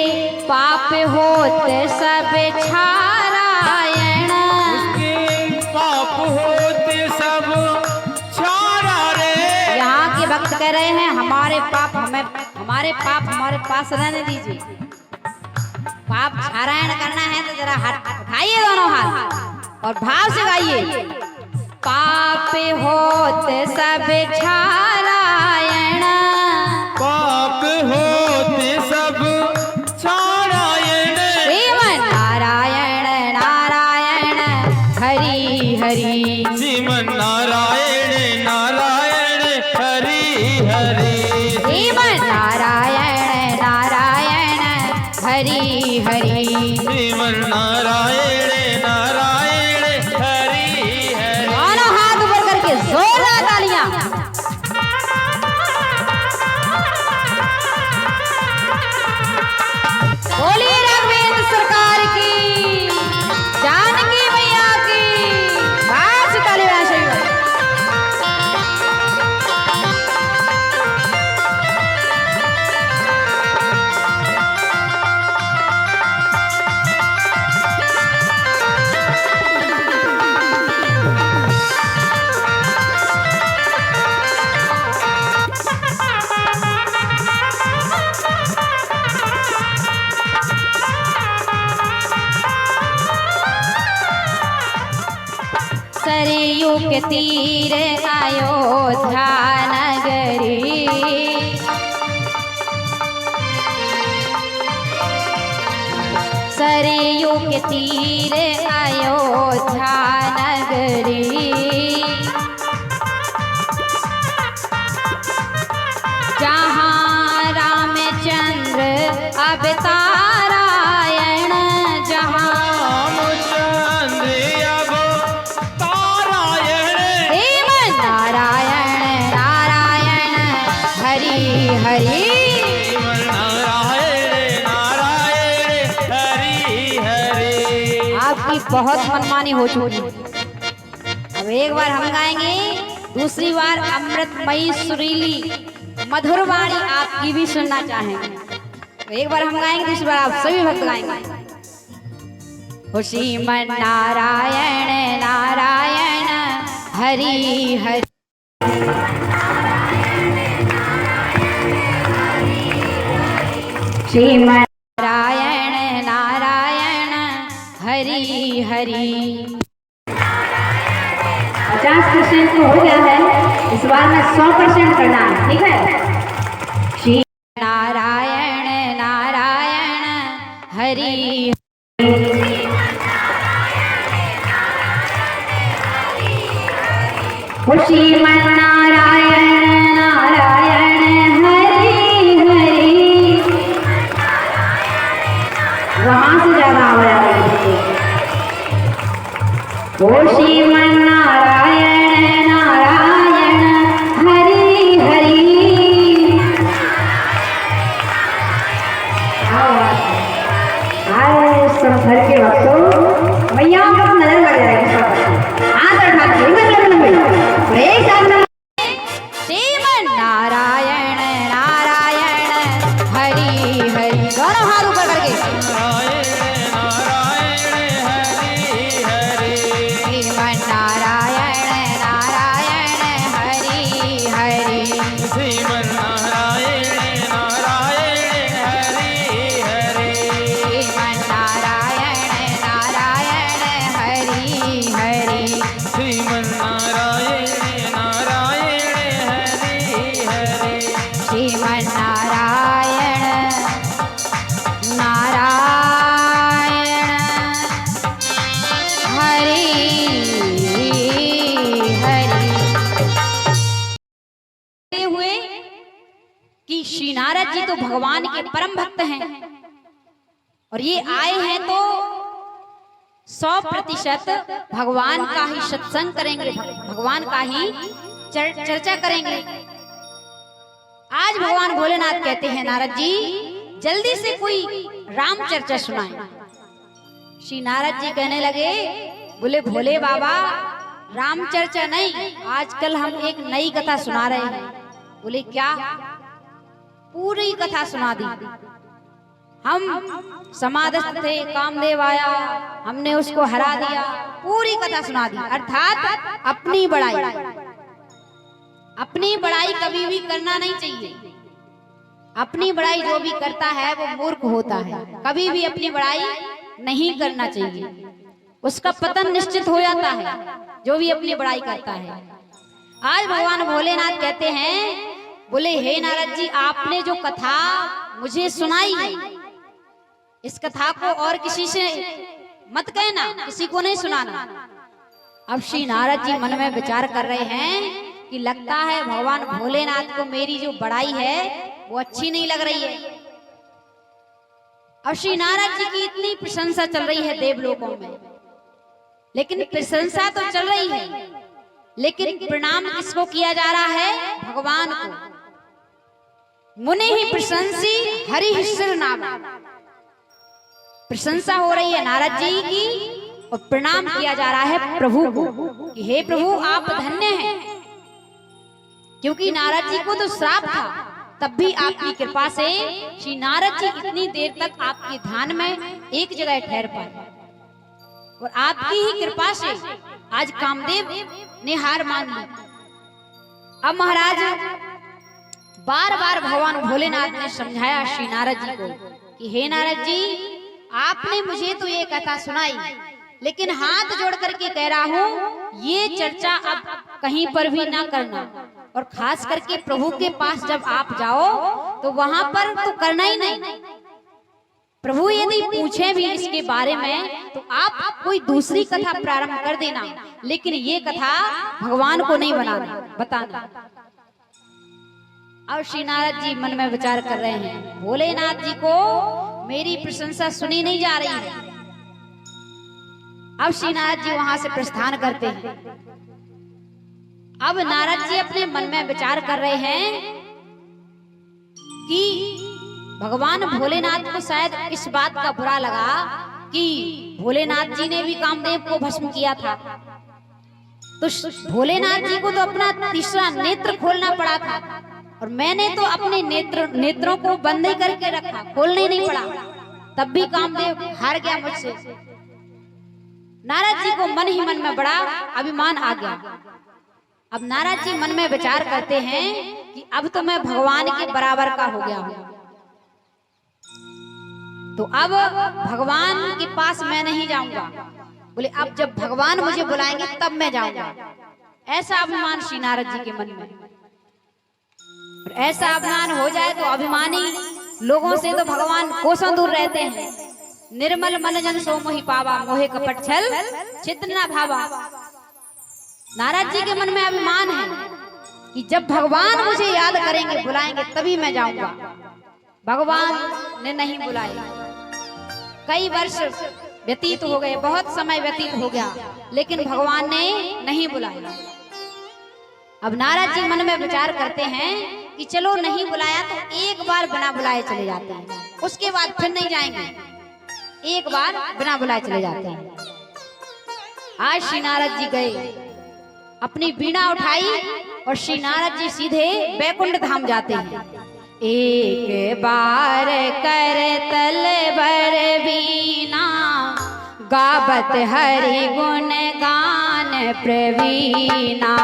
पाप होते सब छारायण, उसके पाप होते सब छारा रे। यहाँ के भक्त कह रहे हैं हमारे पाप हमारे पास रहने दीजिए। पाप छारायण करना है तो जरा हाथ उठाइए दोनों हाथ और भाव से गाइए। पाप होते सब छारायण, पाप होते सब छारायण, श्रीमन नारायण नारायण हरि हरि, श्रीमन नारायण नारायण हरि हरि, श्रीमन नारायण नारायण हरि हरि, श्रीमन नारायण नारायण हरि हरि। दोनों हाथ ऊपर करके जोरदार तालियां। बोलिए राघवेंद्र सरकार की, जानकी मैया की, बास ताली बजाइए। सरयू के तीर अयोध्या नगरी, सरयू के तीर अयोध्या नगरी, जहाँ रामचंद्र अवतारायण, जहाँ रामचंद्र अवतारायण, श्रीमन नारायण नारायण हरि हरि, श्रीमन नारायण नारायण हरि हरि। आपकी बहुत मनमानी हो चुकी है। अब एक बार हम गाएंगे, दूसरी बार अमृतमयी सुरीली मधुर वाणी आपकी भी सुनना चाहेंगे। तो एक बार हम गाएंगे, दूसरी बार आप सभी भक्त गाएंगे। हो श्रीमन नारायण नारायण हरि हरि, श्रीमन नारायण नारायण हरि हरि। 50% तो हो गया है, इस बार में 100% करना है, ठीक है। श्री नारायण नारायण हरि, श्रीमन नारायण नारायण हरि हरि, वहां से ज्यादा आवाज आ रही है। ओ श्रीमन नारायण नारायण हरि हरि, सब घर के भक्तों मैया का नजर लग जाएगा। श्रीमन नारायण नारायण हरि हरि, दोनों हाथ ऊपर करके श्रीमन नारायण नारायण हरि हरि, श्रीमन नारायण नारायण हरि हरि, श्रीमन नारायण नारायण हरि हरि, श्रीमन नारायण नारायण हरि हरि, श्रीमन नारायण नारायण हरि हरि। हुए कि श्री नारद जी तो भगवान के परम भक्त हैं, और ये आए हैं तो 100% भगवान का ही सत्संग करेंगे, भगवान का ही चर्चा करेंगे। आज भगवान भोलेनाथ कहते हैं नारद जी जल्दी से कोई राम चर्चा सुनाए। श्री नारद जी कहने लगे, बोले भोले बाबा राम चर्चा नहीं, आजकल हम एक नई कथा सुना रहे हैं। बोले क्या? पूरी कथा सुना दी। हम समाधस्थ थे, कामदेव आया, हमने उसको हरा दिया, पूरी कथा सुना दी। अर्थात अपनी बड़ाई कभी भी करना नहीं चाहिए। अपनी बड़ाई जो भी करता है वो मूर्ख होता है। कभी भी अपनी बड़ाई नहीं करना चाहिए, उसका पतन निश्चित हो जाता है जो भी अपनी बड़ाई करता है। आज भगवान भोलेनाथ कहते हैं, बोले हे नारद जी आपने जो कथा मुझे सुनाई है, इस कथा को और किसी से मत कहना, किसी को नहीं सुनाना। अब श्री नारद जी मन में विचार कर रहे हैं कि लगता है भगवान भोलेनाथ को मेरी जो बड़ाई है वो अच्छी नहीं लग रही है। अब श्री नारद जी की इतनी प्रशंसा चल रही है देवलोकों में, लेकिन प्रशंसा तो चल रही है, लेकिन प्रणाम किसको किया जा रहा है? भगवान को। मुने ही प्रशंसी हरि शिर नाम, प्रशंसा हो रही है नारद जी की और प्रणाम किया जा रहा है प्रभु को कि हे प्रभु आप धन्य हैं। क्योंकि नारद जी को तो श्राप था, तब भी आपकी कृपा से श्री नारद जी इतनी देर तक आपके ध्यान में एक जगह ठहर पाए, और आपकी ही कृपा से आज कामदेव ने हार मान ली। अब महाराज बार बार भगवान भोलेनाथ ने समझाया श्री नारद जी को कि हे नारद जी आपने मुझे तो ये कथा सुनाई, लेकिन हाथ जोड़ करके कह रहा हूँ ये चर्चा अब कहीं पर भी ना करना, और खास करके प्रभु के पास जब आप जाओ तो वहां पर तो करना ही नहीं। प्रभु यदि पूछे भी इसके बारे में तो आप कोई दूसरी कथा प्रारंभ कर देना, लेकिन ये कथा भगवान को नहीं बताना। अब श्री नारद जी मन में विचार कर रहे हैं, भोलेनाथ जी को मेरी प्रशंसा सुनी नहीं जा रही है। अब श्री नारद जी वहां से प्रस्थान करते हैं। अब नारद जी अपने मन में विचार कर रहे हैं कि भगवान भोलेनाथ को शायद इस बात का बुरा लगा कि भोलेनाथ जी ने भी कामदेव को भस्म किया था, तो भोलेनाथ जी को तो अपना तीसरा नेत्र खोलना पड़ा था, और मैंने तो अपने नेत्रों को बंद ही करके रखा, खोलने नहीं पड़ा, तब भी कामदेव हार गया मुझसे। नारद जी को मन ही मन में बड़ा अभिमान आ गया। अब नारद जी मन में विचार करते हैं कि अब तो मैं भगवान के बराबर का हो गया हूं, तो अब भगवान के पास मैं नहीं जाऊंगा। बोले अब जब भगवान मुझे बुलाएंगे तब मैं जाऊंगा। ऐसा अभिमान श्री नारद जी के मन में, और ऐसा अभिमान हो जाए तो अभिमानी लोगों से तो भगवान कोसों दूर रहते हैं। निर्मल मन जन सो मोहि पावा, मोहे कपट छल चित्त न भावा। नारद जी के मन में अभिमान है कि जब भगवान मुझे याद करेंगे बुलाएंगे तभी मैं जाऊंगा। भगवान ने नहीं बुलाया, कई वर्ष व्यतीत हो गए, बहुत समय व्यतीत हो गया, लेकिन भगवान ने नहीं बुलाया। अब नारद जी मन में विचार करते हैं कि चलो नहीं बुलाया तो एक बार बिना बुलाए चले जाते हैं, उसके बाद फिर नहीं जाएंगे, एक बार बिना बुलाए चले जाते हैं। आज श्री नारद जी गए, अपनी वीणा उठाई और श्री नारद जी सीधे बैकुंठ धाम जाते हैं। एक बार कर तल बर वीणा, गावत हरि गुण गान प्रवीणा।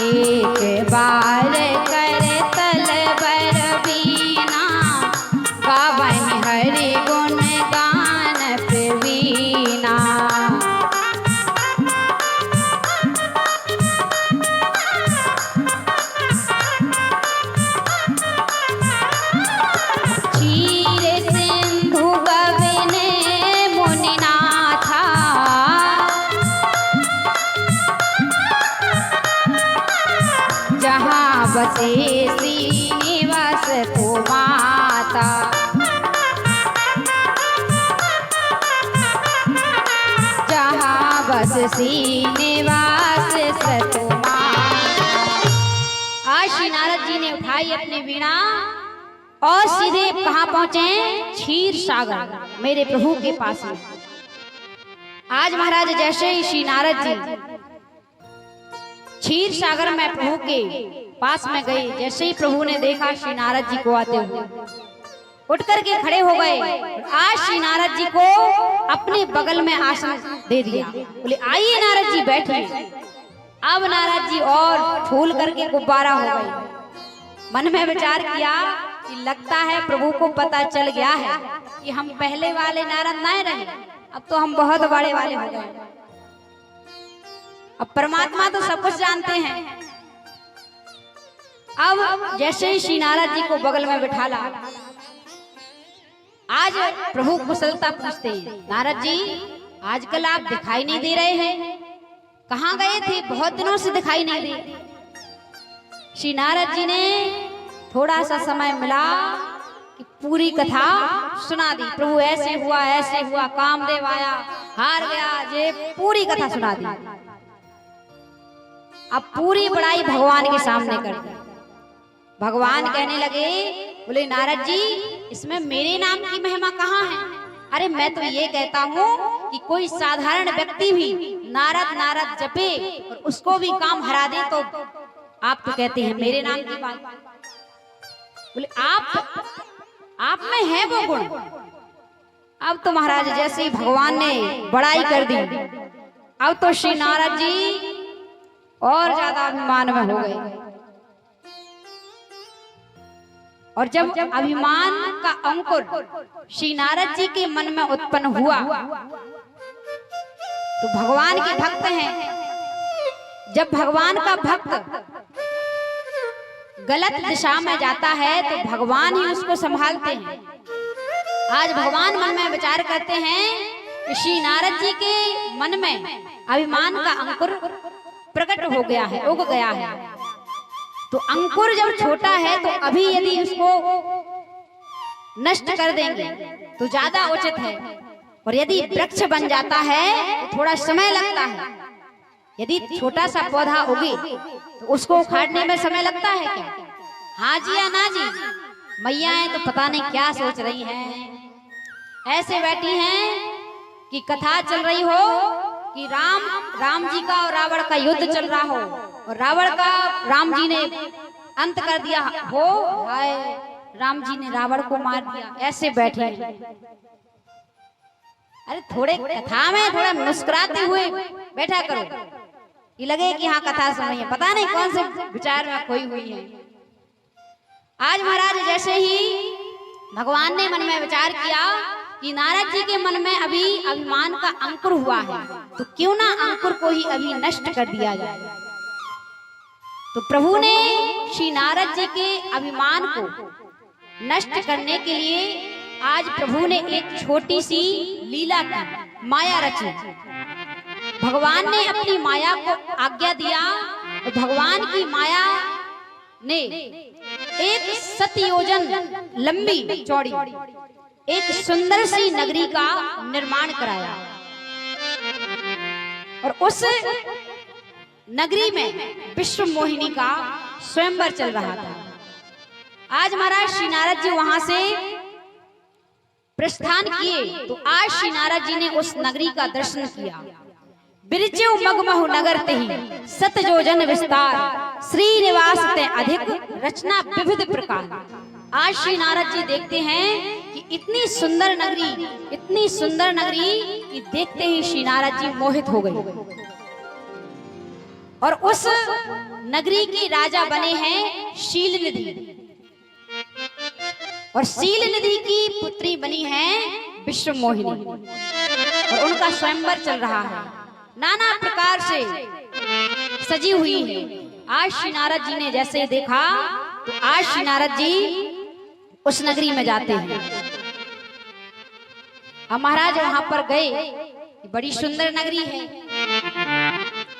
एक बार कर तल बर वीणा, गावहि हरि गुण गान प्रवीणा। बसे श्रीनिवास को माता। जहाँ बस श्रीनिवास सतो माता। आज श्री नारद जी ने उठाई अपनी वीणा और सीधे कहाँ पहुंचे? क्षीर सागर, मेरे प्रभु के पास में। आज महाराज जैसे ही श्री नारद जी क्षीर सागर में प्रभु के पास में गए, जैसे ही प्रभु ने देखा श्री नारद जी को आते हुए, उठ करके खड़े हो गए। आज श्री नारद जी को अपने बगल में आसन दे दिया। बोले आइए नारद जी बैठिए। अब नारद जी और फूल करके गुब्बारा हो गए। मन में विचार किया कि लगता है प्रभु को पता चल गया है कि हम पहले वाले नारद नहीं रहे, अब तो हम बहुत बड़े वाले हो गए। अब परमात्मा तो सब कुछ जानते हैं। अब जैसे ही श्री नारद जी को बगल में बिठाला, आज प्रभु कुशलता पूछते हैं, नारद जी आजकल आप दिखाई नहीं दे रहे हैं, कहाँ गए थे? बहुत दिनों से दिखाई नहीं दे। श्री नारद जी ने थोड़ा सा समय मिला कि पूरी कथा सुना दी। प्रभु ऐसे हुआ, कामदेव आया, हार गया, ये पूरी कथा सुना दी। अब पूरी बड़ाई भगवान के सामने कर दी। भगवान कहने लगे, बोले नारद जी इसमें मेरे नाम की महिमा कहाँ है? अरे मैं तो ये कहता हूँ कि कोई साधारण व्यक्ति भी नारद नारद जपे और उसको भी काम हरा दे तो आप तो कहते हैं मेरे नाम की बात। बोले आप में है वो गुण। अब तो महाराज जैसे ही भगवान ने बड़ाई कर दी, अब तो श्री नारद जी और ज्यादा अभिमान में हो गए। और जब अभिमान का अंकुर श्री नारद जी के मन में उत्पन्न हुआ, तो भगवान के भक्त हैं। जब भगवान का भक्त गलत दिशा में जाता है तो भगवान ही उसको संभालते हैं। आज भगवान मन में विचार करते हैं कि श्री नारद जी के मन में अभिमान का अंकुर प्रकट हो गया है, उग गया है। तो अंकुर जब छोटा है तो अभी यदि उसको नष्ट कर देंगे तो ज्यादा उचित है, और यदि वृक्ष बन जाता है तो थोड़ा समय लगता है। यदि छोटा सा पौधा उगे तो उसको उखाड़ने में समय लगता है क्या? हाँ जी या ना जी? मैयाएं तो पता नहीं क्या सोच रही हैं, ऐसे बैठी हैं कि कथा चल रही हो कि राम जी का और रावण का युद्ध चल रहा हो, और रावण का राम जी ने अंत कर दिया हो, हाय राम जी ने रावण को मार दिया, ऐसे बैठे। अरे थोड़े कथा में थोड़ा मुस्कुराते हुए बैठा करो, ये लगे कि हाँ कथा सुन रही है, पता नहीं कौन से विचार में खोई हुई है। आज महाराज जैसे ही भगवान ने मन में विचार किया कि नारद जी के मन में अभी अभिमान का अंकुर हुआ है, तो क्यों ना अंकुर को ही अभी नष्ट कर दिया जाए। तो प्रभु ने श्री नारद जी के अभिमान को नष्ट करने के लिए आज प्रभु ने एक छोटी सी लीला की, माया रची। भगवान ने अपनी माया को आज्ञा दिया, और भगवान की माया ने एक सतयोजन लंबी चौड़ी एक सुंदर सी नगरी का निर्माण कराया, और उस नगरी में विश्व मोहिनी का स्वयंवर चल रहा था। आज महाराज श्री नारद जी वहां से प्रस्थान किए, तो आज श्री नारद जी ने उस नगरी का दर्शन किया। बिरजो मगमहु नगर तेहि सत जोजन विस्तार, श्रीनिवास ते अधिक रचना विविध प्रकार। आज श्री नारद जी देखते हैं कि इतनी सुंदर नगरी कि देखते ही श्री नारद जी मोहित हो गए, और उस नगरी की राजा बने हैं शीलनिधि, और शीलनिधि की पुत्री बनी है विश्व मोहिनी, और उनका स्वयंवर चल रहा है, नाना प्रकार से सजी हुई है। आज श्री नारद जी ने जैसे ही देखा, तो आज श्री नारद जी उस नगरी में जाते हैं। अब महाराज वहां पर गए, बड़ी सुंदर नगरी है।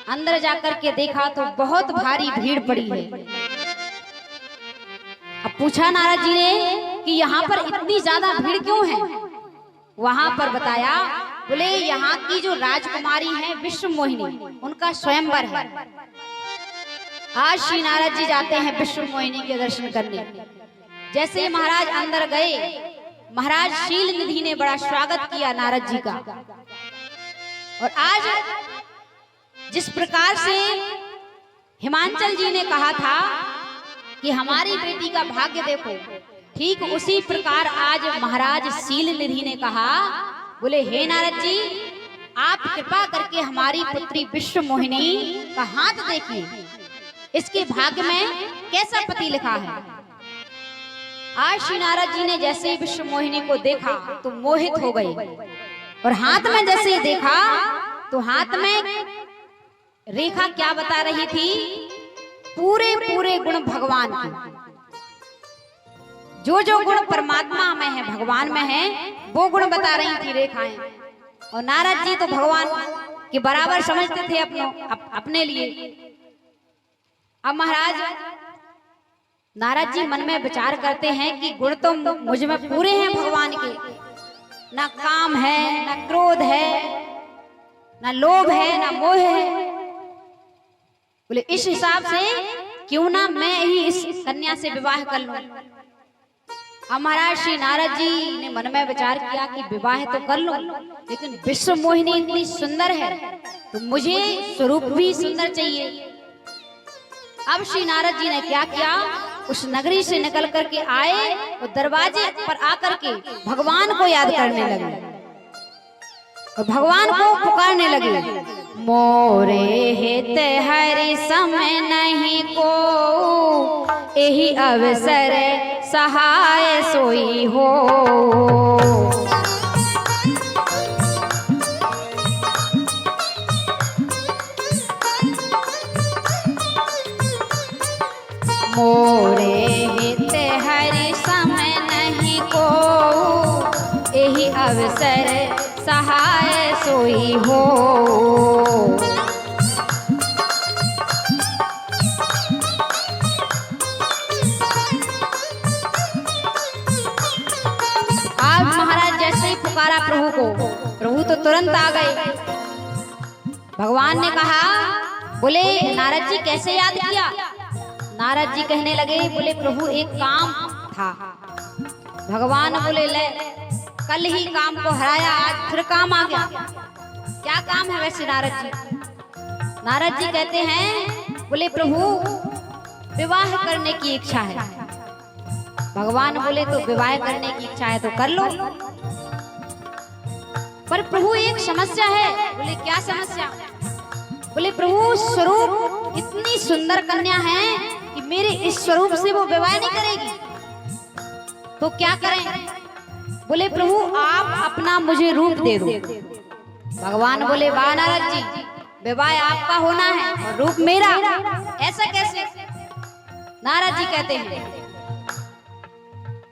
अंदर जाकर के देखा तो बहुत भारी भीड़ पड़ी है। पूछा नारद जी ने कि यहाँ पर इतनी ज्यादा भीड़ क्यों है। वहां पर बताया, बोले यहाँ की जो राजकुमारी है विश्व मोहिनी, उनका स्वयंवर है। आज श्री नारद जी जाते हैं विश्व मोहिनी के दर्शन करने। जैसे ही महाराज अंदर गए, महाराज शील निधि ने बड़ा स्वागत किया नारद जी का। और आज जिस प्रकार से हिमांचल जी ने कहा था कि हमारी बेटी का भाग्य देखो, ठीक उसी प्रकार आज महाराज शील निधि ने कहा, बोले हे नारद जी, आप कृपा करके हमारी पुत्री विश्व मोहिनी का हाथ देखिए, इसके भाग्य में कैसा पति लिखा है। आज श्री नारद जी ने जैसे ही विश्व मोहिनी को देखा तो मोहित हो गए, और हाथ में जैसे ही देखा तो हाथ में रेखा क्या बता रही थी, पूरे पूरे गुण भगवान के। जो जो गुण परमात्मा में है, भगवान में है, वो गुण बता रही थी रेखाएं। और नारद जी तो भगवान के बराबर समझते थे अपने लिए। अब महाराज नारद जी मन में विचार करते हैं कि गुण तो मुझ में पूरे हैं भगवान के, ना काम है, ना क्रोध है, ना लोभ है, ना मोह है। बोले इस हिसाब से क्यों ना मैं ही इस कन्या से विवाह कर लूं। अब महाराज श्री नारद जी ने मन में विचार किया कि विवाह तो कर लूं, लेकिन विश्व मोहिनी इतनी सुंदर है तो मुझे स्वरूप भी सुंदर चाहिए। अब श्री नारद जी ने क्या किया, उस नगरी से निकल करके आए और दरवाजे पर आकर के भगवान को याद करने लगे और भगवान को पुकारने लगे। मोरे हित हरि समय नहीं को, यही अवसर सहाय सोई हो। मोरे हित हरि समय नहीं को, यही अवसर सहाय सोई हो। आज महाराज जैसे ही पुकारा प्रभु को, प्रभु तो तुरंत आ गए। भगवान ने कहा, बोले नारद जी कैसे याद किया। नारद जी कहने लगे, बोले प्रभु एक काम था। भगवान बोले ले, कल ही काम को हराया, आज फिर काम आ गया। क्या काम है वैसे नारद जी। नारद जी कहते हैं, बोले प्रभु विवाह करने की इच्छा है। भगवान बोले तो विवाह करने की इच्छा है तो कर लो, पर प्रभु एक समस्या है। बोले क्या समस्या। बोले प्रभु स्वरूप इतनी सुंदर कन्या है कि मेरे इस स्वरूप से वो विवाह नहीं करेगी, तो क्या करें। बोले प्रभु आप अपना मुझे रूप दे दो। भगवान बोले वाह नारद जी, विवाह आपका होना है और रूप मेरा, ऐसा कैसे। नारद जी कहते हैं,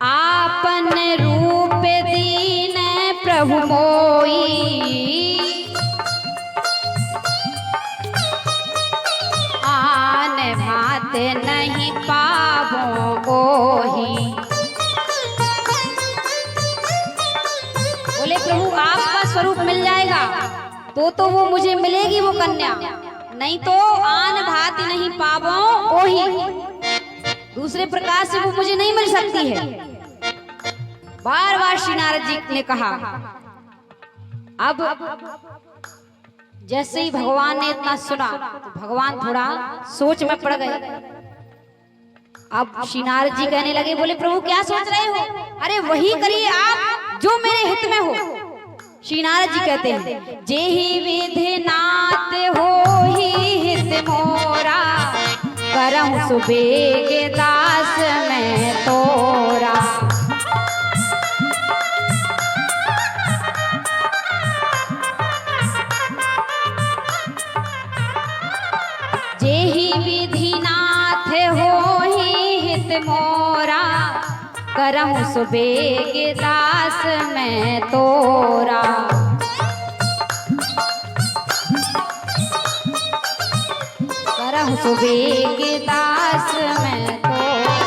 आपन रूप दीन प्रभु मोई, आन भात नहीं पावो ओही। बोले प्रभु आपका स्वरूप मिल जाएगा तो वो मुझे मिलेगी वो कन्या, नहीं तो आन भात नहीं पावो ओही, दूसरे प्रकार से वो मुझे नहीं मिल सकती है। बार बार श्री नारद जी ने कहा। अब जैसे ही भगवान ने इतना सुना तो भगवान थोड़ा सोच में पड़ गए। अब श्री नारद जी कहने लगे, बोले प्रभु क्या सोच रहे हो। अरे वही करिए आप जो मेरे हित में हो। श्री नारद जी कहते हैं, जेहि विधि नाथ हो ही हित मोरा, करहु सुबेग दास मैं तोरा। जेहि विधि नाथ हो ही हित मोरा, करहु सुबेग दास मैं तोरा। करहु सुबेग दास मैं तोरा।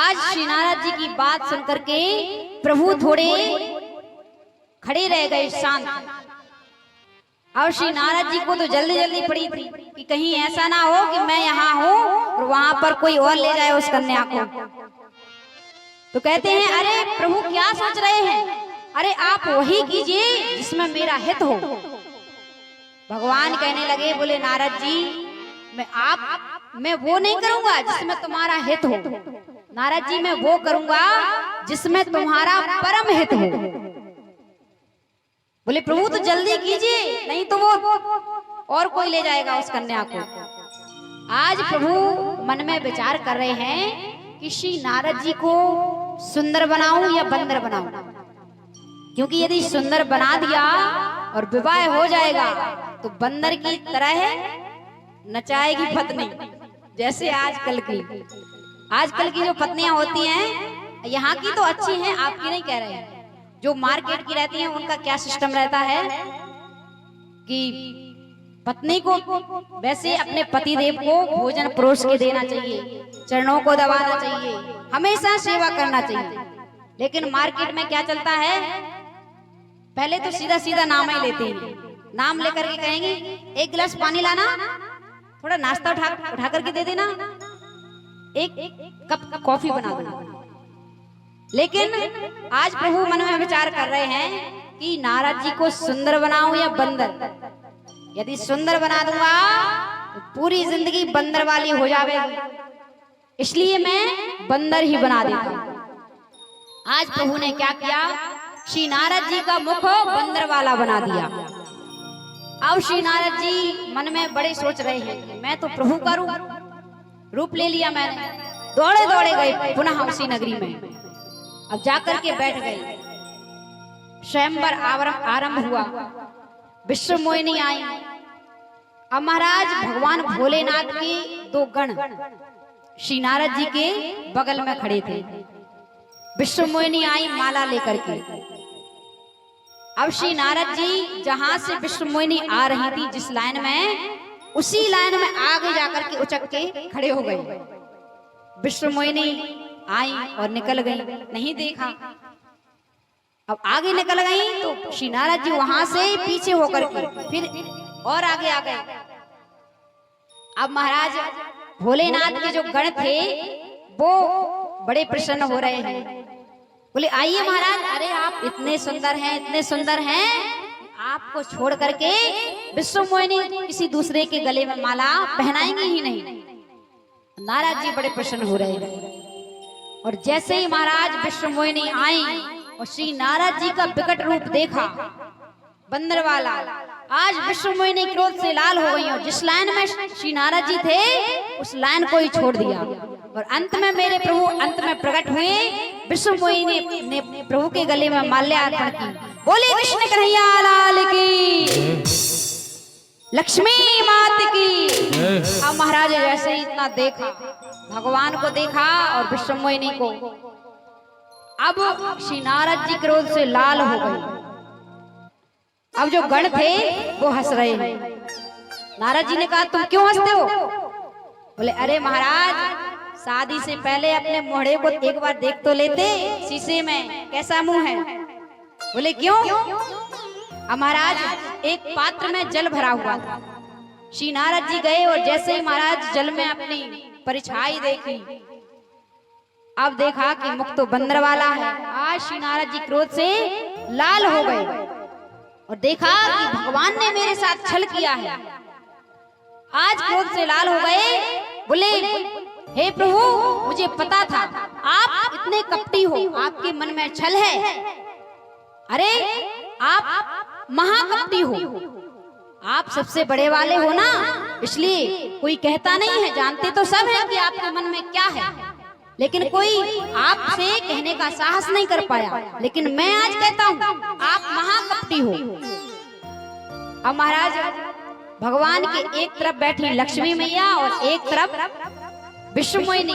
आज श्री नारद जी की बात सुनकर के प्रभु थोड़े खड़े रह गए शांत। और श्री नारद जी को तो जल्दी जल्दी पड़ी थी कि कहीं ऐसा ना हो कि मैं यहाँ हूँ और वहां पर कोई और ले जाए उस कन्या को। तो कहते हैं अरे प्रभु क्या सोच रहे हैं, अरे आप वही कीजिए जिसमें मेरा हित हो। भगवान कहने लगे, बोले नारद जी मैं वो नहीं करूंगा जिसमें तुम्हारा हित हो, नारद जी मैं वो करूंगा जिसमें तुम्हारा परम हित हो। बोले प्रभु तो जल्दी कीजिए, नहीं तो वो और कोई ले जाएगा उस कन्या को। आज प्रभु मन में विचार कर रहे हैं कि श्री नारद जी को सुंदर बनाऊं या बंदर बनाऊं, क्योंकि यदि सुंदर बना दिया और विवाह हो जाएगा तो बंदर की तरह नचाएगी पत्नी, जैसे आजकल की जो पत्नियां होती हैं, यहाँ की तो अच्छी हैं, आपकी नहीं कह रहे हैं, जो मार्केट की रहती हैं उनका क्या सिस्टम रहता है कि पत्नी को वैसे अपने पति देव को भोजन परोस के देना चाहिए, चरणों को दबाना चाहिए, हमेशा सेवा करना चाहिए। लेकिन मार्केट में क्या चलता है, पहले तो सीधा सीधा नाम ही लेते हैं, नाम लेकर के कहेंगे एक गिलास पानी लाना, थोड़ा नाश्ता उठा करके दे देना, एक कप कॉफी बना देना। लेकिन आज प्रभु मन में विचार कर रहे हैं कि नारद जी को सुंदर बनाऊं या बंदर। यदि सुंदर बना दूंगा तो पूरी जिंदगी बंदर वाली हो जाएगी, इसलिए मैं बंदर ही बना देता हूं। आज प्रभु ने क्या किया, श्री नारद जी का मुख बंदर वाला बना दिया। अब श्री नारद जी मन में बड़े सोच रहे हैं, मैं तो प्रभु का रूप ले लिया मैंने, दौड़े दौड़े गए पुनः उसी नगरी में। अब जाकर के बैठ गए, स्वयंवर आरंभ हुआ, विश्व मोहिनी आई। अब महाराज भगवान भोलेनाथ के दो गण श्री नारद जी के बगल में खड़े थे। विश्व मोहिनी आई माला लेकर के। अब श्री नारद जी जहां से विश्व मोहिनी आ रही थी जिस लाइन में, उसी लाइन में आगे जाकर के उचक के खड़े हो गए। विश्व मोहिनी आई और निकल गई, नहीं देखा। अब आगे निकल गई तो श्री नारद जी वहां से पीछे होकर के फिर और आगे आ गए। अब महाराज भोलेनाथ के जो गण थे वो बड़े प्रसन्न हो रहे हैं, बोले आइए महाराज, अरे आप इतने सुंदर हैं, इतने सुंदर हैं, आपको छोड़ करके विश्व मोहिनी किसी दूसरे के गले में माला पहनाएंगे ही नहीं। नारद जी बड़े प्रसन्न हो रहे हैं। और जैसे ही महाराज विश्व मोहिनी आई और श्री नारद जी का विकट रूप देखा बंदर वाला, आज विश्व मोहिनी क्रोध से लाल हो गई और जिस लाइन में श्री नारद जी थे उस लाइन को ही छोड़ दिया। और अंत में मेरे प्रभु अंत में प्रकट हुए, विश्व मोहिनी ने प्रभु के गले में माल्यार्पण की। बोले कृष्ण कन्हैया लाल की, लक्ष्मी मात की। अब महाराज जैसे ही इतना देखा, भगवान को देखा और विश्व मोहिनी को, अब श्री नारद जी क्रोध से लाल हो गए। अब जो गण थे वो हंस रहे हैं। नारद जी ने कहा तुम क्यों हंसते हो? बोले अरे महाराज, शादी से पहले अपने मोहड़े को एक बार देख तो लेते शीशे में, कैसा मुंह है। बोले क्यों? महाराज एक पात्र में जल भरा हुआ था, श्री नारद जी गए और जैसे ही महाराज जल में अपनी परिछाई देखी, अब देखा कि मुख तो बंदर वाला है। आज श्री नारद जी क्रोध से लाल हो गए और देखा कि भगवान ने मेरे साथ छल किया है। आज क्रोध से लाल हो गए। बोले हे प्रभु, मुझे पता था आप इतने कपटी हो, आपके मन में छल है। अरे आप महाकपटी हो, आप सबसे बड़े वाले हो ना, इसलिए कोई कहता नहीं है, जानते तो सब है कि आपके मन में क्या है, लेकिन कोई आपसे कहने का साहस नहीं कर पाया। लेकिन मैं आज कहता हूँ आप महाकपटी हो। अब महाराज भगवान के एक तरफ बैठी लक्ष्मी मैया और एक तरफ विश्व मोहिनी।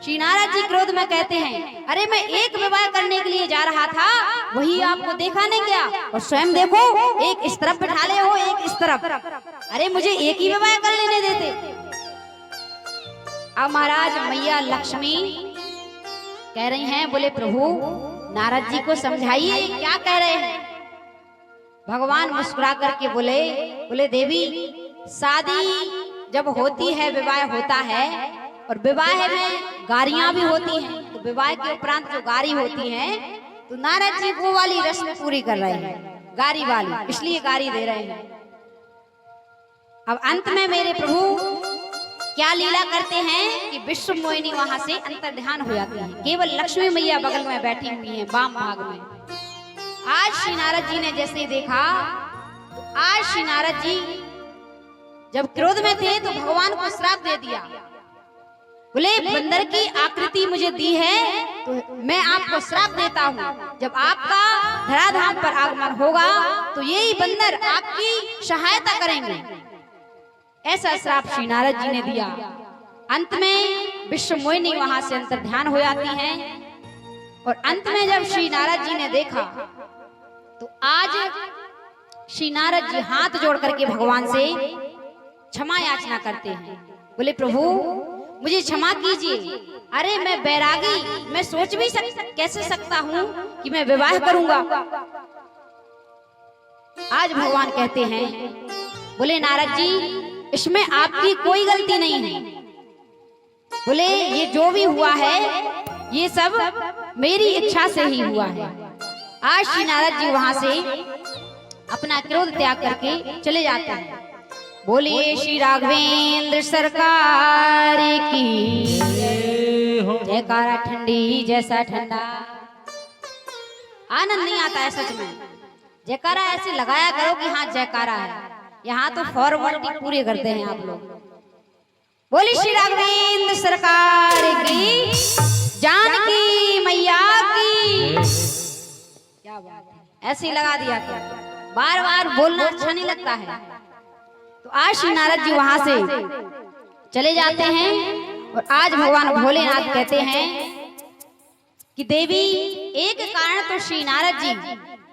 श्री नारद जी क्रोध में कहते हैं अरे मैं एक विवाह करने के लिए जा रहा था, वही आपको देखा नहीं गया, और स्वयं देखो एक इस तरफ बैठा ले हो, एक इस तरफ, अरे मुझे एक ही विवाह कर लेने देते। अब महाराज मैया लक्ष्मी कह रही हैं, बोले प्रभु नारद जी को समझाइए क्या कह रहे हैं। भगवान मुस्कुरा करके बोले देवी, शादी जब होती है, विवाह होता है, और विवाह में गारियां भी होती हैं, तो विवाह के उपरांत जो गारी होती है, तो नारद जी वो वाली रस्म पूरी कर रहे हैं, गारी वाली, इसलिए गारी दे रहे हैं। अब अंत में मेरे प्रभु क्या लीला करते हैं कि विश्व मोहिनी वहां से अंतर्ध्यान हो जाती है, केवल लक्ष्मी मैया बगल में बैठी हुई हैं वाम भाग में। आज श्री नारद जी ने जैसे ही देखा, तो आज श्री नारद जी जब क्रोध में थे तो भगवान को श्राप दे दिया। बोले बंदर की आकृति मुझे दी है तो मैं आपको श्राप देता हूँ, जब आपका धराधाम पर आगमन होगा तो यही बंदर आपकी सहायता करेंगे। ऐसा श्राप श्री नारद जी ने दिया। अंत में विश्व मोहिनी वहां से अंतर्ध्यान हो जाती हैं, और अंत में जब श्री नारद जी ने देखा तो आज श्री नारद जी हाथ जोड़ करके भगवान से क्षमा याचना करते हैं। बोले प्रभु मुझे क्षमा कीजिए, अरे मैं बैरागी, मैं सोच भी कैसे सकता हूँ कि मैं विवाह करूंगा। आज भगवान कहते हैं, बोले नारद जी इसमें आपकी कोई गलती नहीं है। बोले ये जो भी हुआ है ये सब मेरी इच्छा से ही हुआ है। आज श्री नारद जी वहां से अपना क्रोध त्याग करके चले जाते हैं। बोलिए श्री राघवेंद्र सरकार की जयकारा, ठंडी जैसा ठंडा। आनंद नहीं आता है सच में, जयकारा ऐसे लगाया करो कि हाँ जयकारा है। यहाँ तो फॉर्मेलिटी पूरी करते हैं आप लोग। बोली श्री राघवेंद्र सरकार की, जानकी मैया की। क्या बात है, ऐसे ही लगा दिया क्या, बार बार बोलना अच्छा नहीं लगता है। तो आज श्री नारद जी वहां से चले जाते हैं, और आज भगवान भोलेनाथ कहते हैं कि देवी एक कारण तो श्री नारद जी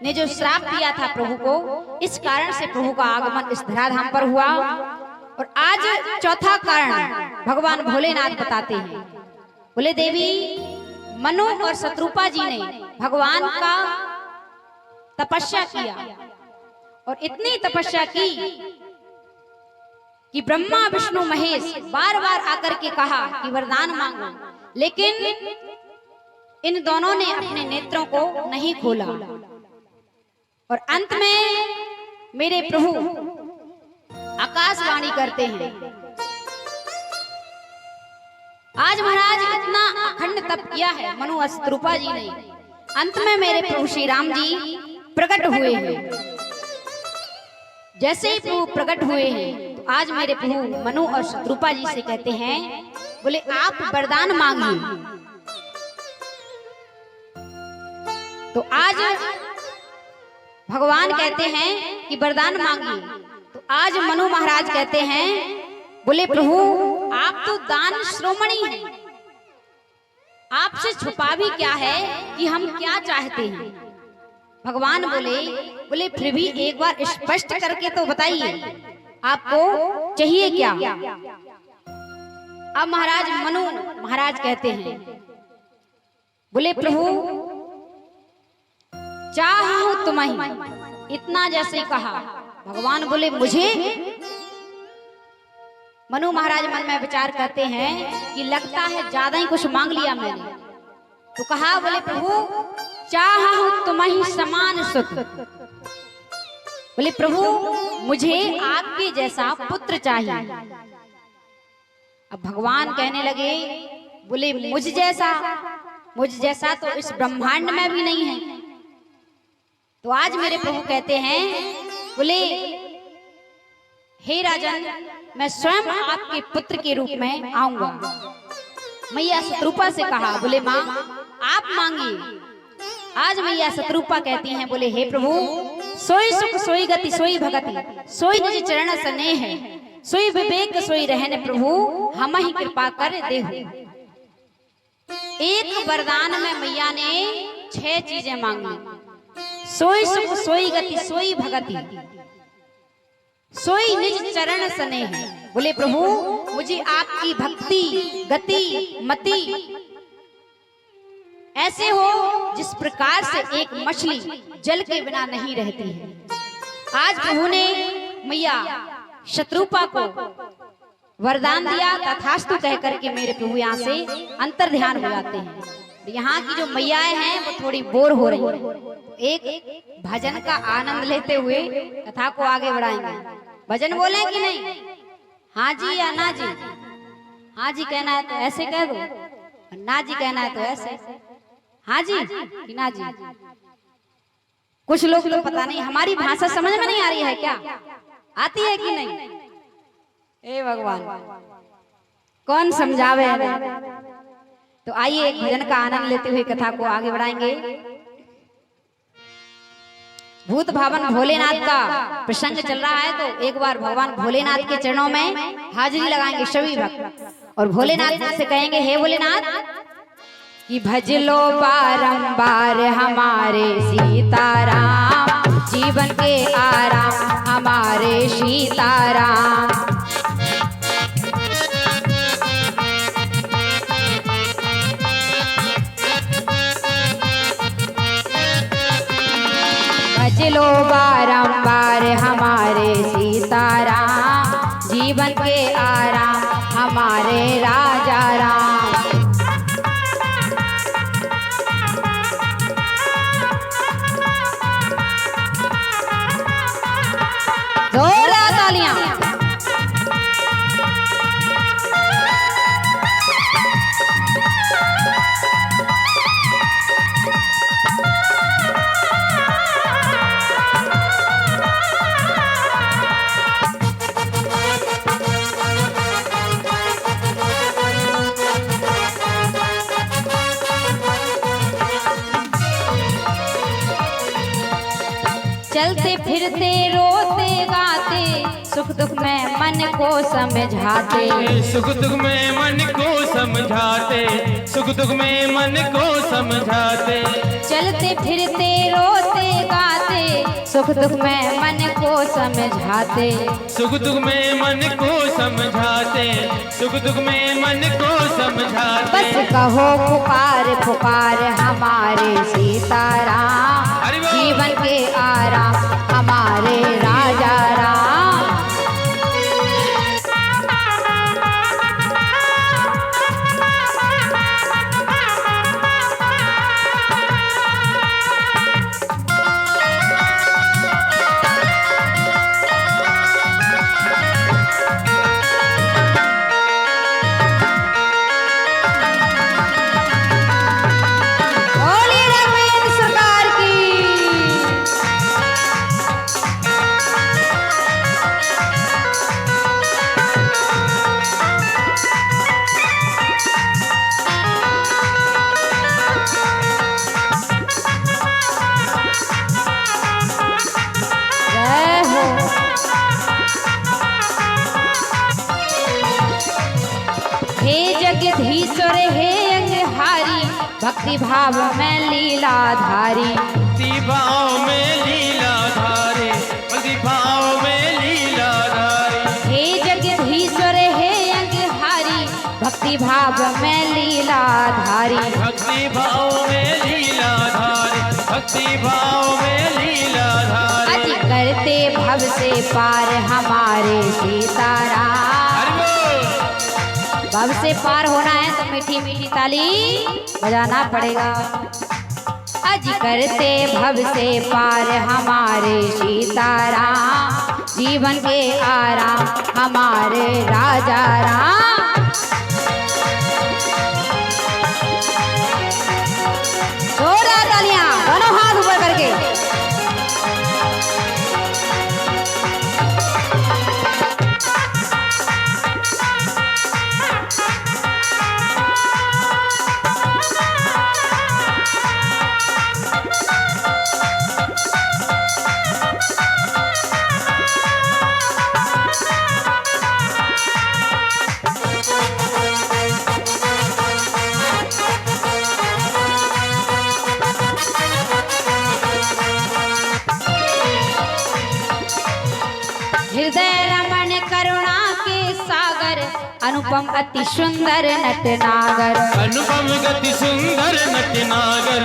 ने जो श्राप दिया था प्रभु को, इस कारण से प्रभु का आगमन इस धराधाम पर हुआ। और आज चौथा कारण भगवान भोलेनाथ बताते हैं। बोले देवी मनु और शत्रुपा जी ने भगवान का तपस्या किया, और इतनी तपस्या की कि ब्रह्मा विष्णु महेश बार बार आकर के कहा कि वरदान मांगो, लेकिन इन दोनों ने अपने नेत्रों को नहीं खोला। और अंत में मेरे प्रभु आकाशवाणी करते हैं। आज महाराज इतना अखंड तप किया है मनु और शत्रुपा जी ने, अंत में मेरे प्रभु श्री राम जी प्रकट हुए हैं। जैसे ही प्रभु प्रकट हुए हैं तो आज मेरे प्रभु मनु और शत्रुपा जी से कहते हैं, बोले आप वरदान मांगिए। तो आज भगवान कहते हैं कि वरदान मांगिए। तो आज मनु महाराज कहते हैं, बोले प्रभु आप तो दान श्रोमणी हैं, आपसे छुपा भी क्या है कि हम क्या चाहते हैं। भगवान बोले फिर भी एक बार स्पष्ट करके तो बताइए आपको चाहिए क्या। अब महाराज मनु महाराज कहते हैं, बोले प्रभु चाहूं तुम्हें, इतना जैसे कहा। भगवान बोले मुझे। मनु महाराज मन में विचार करते हैं कि लगता है ज्यादा ही कुछ मांग लिया मैंने। तो कहा, बोले प्रभु चाहूं तुम्हें समान सुत। बोले प्रभु मुझे आपके जैसा पुत्र चाहिए। अब भगवान कहने लगे, बोले मुझ जैसा तो इस ब्रह्मांड में भी नहीं है। तो आज मेरे प्रभु कहते हैं, बोले हे राजन मैं स्वयं आपके पुत्र के रूप में आऊंगा। मैया शत्रुपा से कहा, बोले माँ आप मांगिए। आज मैया शत्रुपा कहती हैं, बोले हे प्रभु सोई सुख सोई गति सोई भगति सोई निज चरण स्नेह है, सोई विवेक सोई रहने प्रभु हम ही कृपा कर देहु। एक वरदान में मैया ने 6 चीजें मांगी। सोई सुख सोई गति सोई भगति सोई निज चरण स्नेह। बोले प्रभु मुझे आपकी भक्ति गति मति ऐसे हो जिस प्रकार से एक मछली जल के बिना नहीं रहती है। आज प्रभु ने मैया शत्रुपा को वरदान दिया, तथास्तु कह करके मेरे प्रभु यहाँ से अंतर ध्यान हो जाते हैं। यहाँ की जो मैयाएं हैं वो थोड़ी बोर हो रही हैं। एक भजन का आनंद लेते हुए कथा को आगे बढ़ाएंगे। भजन बोले कि नहीं? हाँ जी या ना जी? हाँ जी कहना है तो ऐसे कह दो, ना जी कहना है तो ऐसे। हाँ जी कि ना जी? कुछ लोग तो पता नहीं हमारी भाषा समझ में नहीं आ रही है क्या? आती है कि नहीं? ए भगवान, कौन समझावे हमें? तो आइए एक भजन का आनंद लेते हुए कथा को आगे बढ़ाएंगे। भूत भावन भोलेनाथ का प्रसंग चल रहा है, तो एक बार भगवान भोलेनाथ के चरणों में हाजिरी लगाएंगे सभी भक्त और भोलेनाथ से कहेंगे, हे भोलेनाथ कि भज लो बारंबार हमारे सीताराम, जीवन के आराम हमारे सीताराम। भज लो बारंबार हमारे सीताराम, जीवन के आराम हमारे राजा राम। जोरदार तालियां। चलते फिरते रोते गाते सुख दुख में मन को समझाते, सुख दुख में मन को समझाते, सुख दुख में मन को समझाते। चलते फिरते रोते गाते सुख दुख में मन को समझाते, सुख दुख में मन को समझाते, सुख दुख में मन को समझाते। बस कहो पुकार पुकार हमारे सीताराम, जीवन के आराम हमारे राजा राम। हे जगदीश्वर हे अंगहारी, भक्ति भाव में लीलाधारी। भक्ति भाव में लीलाधारी, भक्ति भाव में लीलाधारी। हे जगदीश्वर हे अंगहारी, भक्ति भाव में लीलाधारी। भक्ति भाव में लीलाधारी, भक्ति भाव में लीलाधारी। अति करते भव से पार हमारे सीताराम। भव से पार होना है तो मीठी मीठी ताली बजाना पड़ेगा। अज करते भव से पार हमारे सीताराम, जीवन के आराम हमारे राजा राम। जोरदार तालियां, दोनों हाथ ऊपर करके। अनुपम अति सुंदर नटनागर, अनुपम गति सुंदर नटनागर,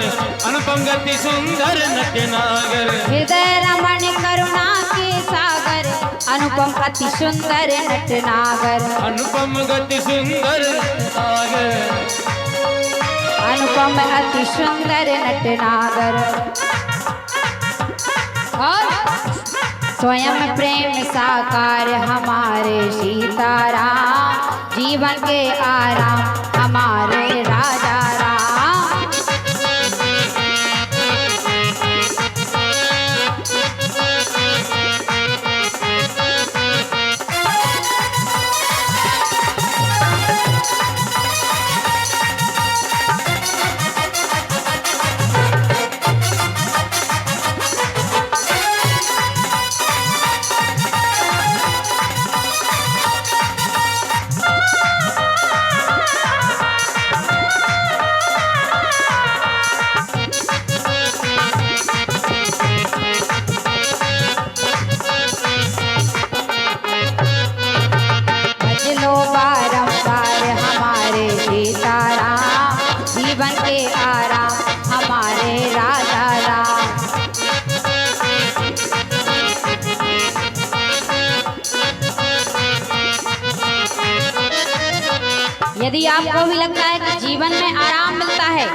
अनुपम गति सुंदर नटनागर। हृदय रमण करुणा के सागर, अनुपम अति सुंदर नटनागर, अनुपम गति सुंदर नटनागर, अनुपम अति सुंदर नटनागर। और स्वयं प्रेम साकार हमारे सीताराम, जीवन के आराम हमारे राजा राम। भजलो बारंबार हमारे सीताराम, जीवन के आराम हमारे राजा राम। यदि आपको भी लगता है कि जीवन में आराम मिलता है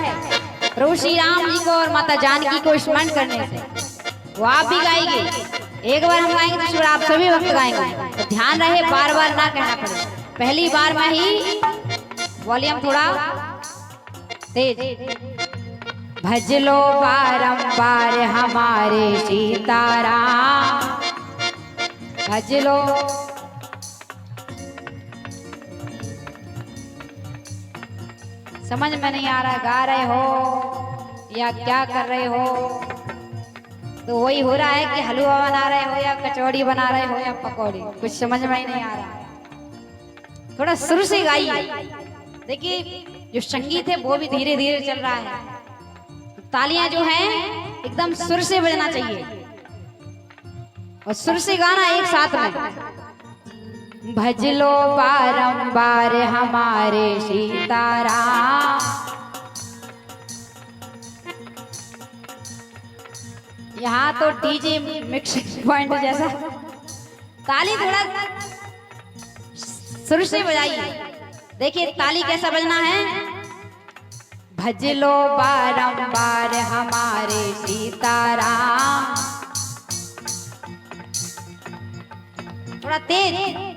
प्रभु श्री राम जी को और माता जानकी को स्मरण करने से, वो आप भी गाएंगे। एक बार हम गाएंगे तो फिर आप सभी वक्त गाएंगे, तो ध्यान रहे बार बार ना कहना पड़े। पहली बार में ही वॉल्यूम थोड़ा तेज। भजलो बारंबार हमारे सीताराम, भजलो। समझ में नहीं आ रहा गा रहे हो या क्या कर रहे हो, तो वही हो रहा है कि हलवा बना रहे हो या कचौड़ी बना रहे हो या पकौड़ी, कुछ समझ में ही नहीं आ रहा। थोड़ा सुर से गाइए। देखिए जो संगीत है वो भी धीरे धीरे चल रहा है, तालियां जो हैं एकदम सुर से बजना चाहिए और सुर से गाना एक साथ में। भजलो बारंबार हमारे सीताराम, यहाँ तो डीजे मिक्सिंग पॉइंट जैसा ताली थोड़ा सुर से बजाइए। देखिए ताली कैसा बजना है। भजलो बारंबार हमारे सीताराम, थोड़ा तेज।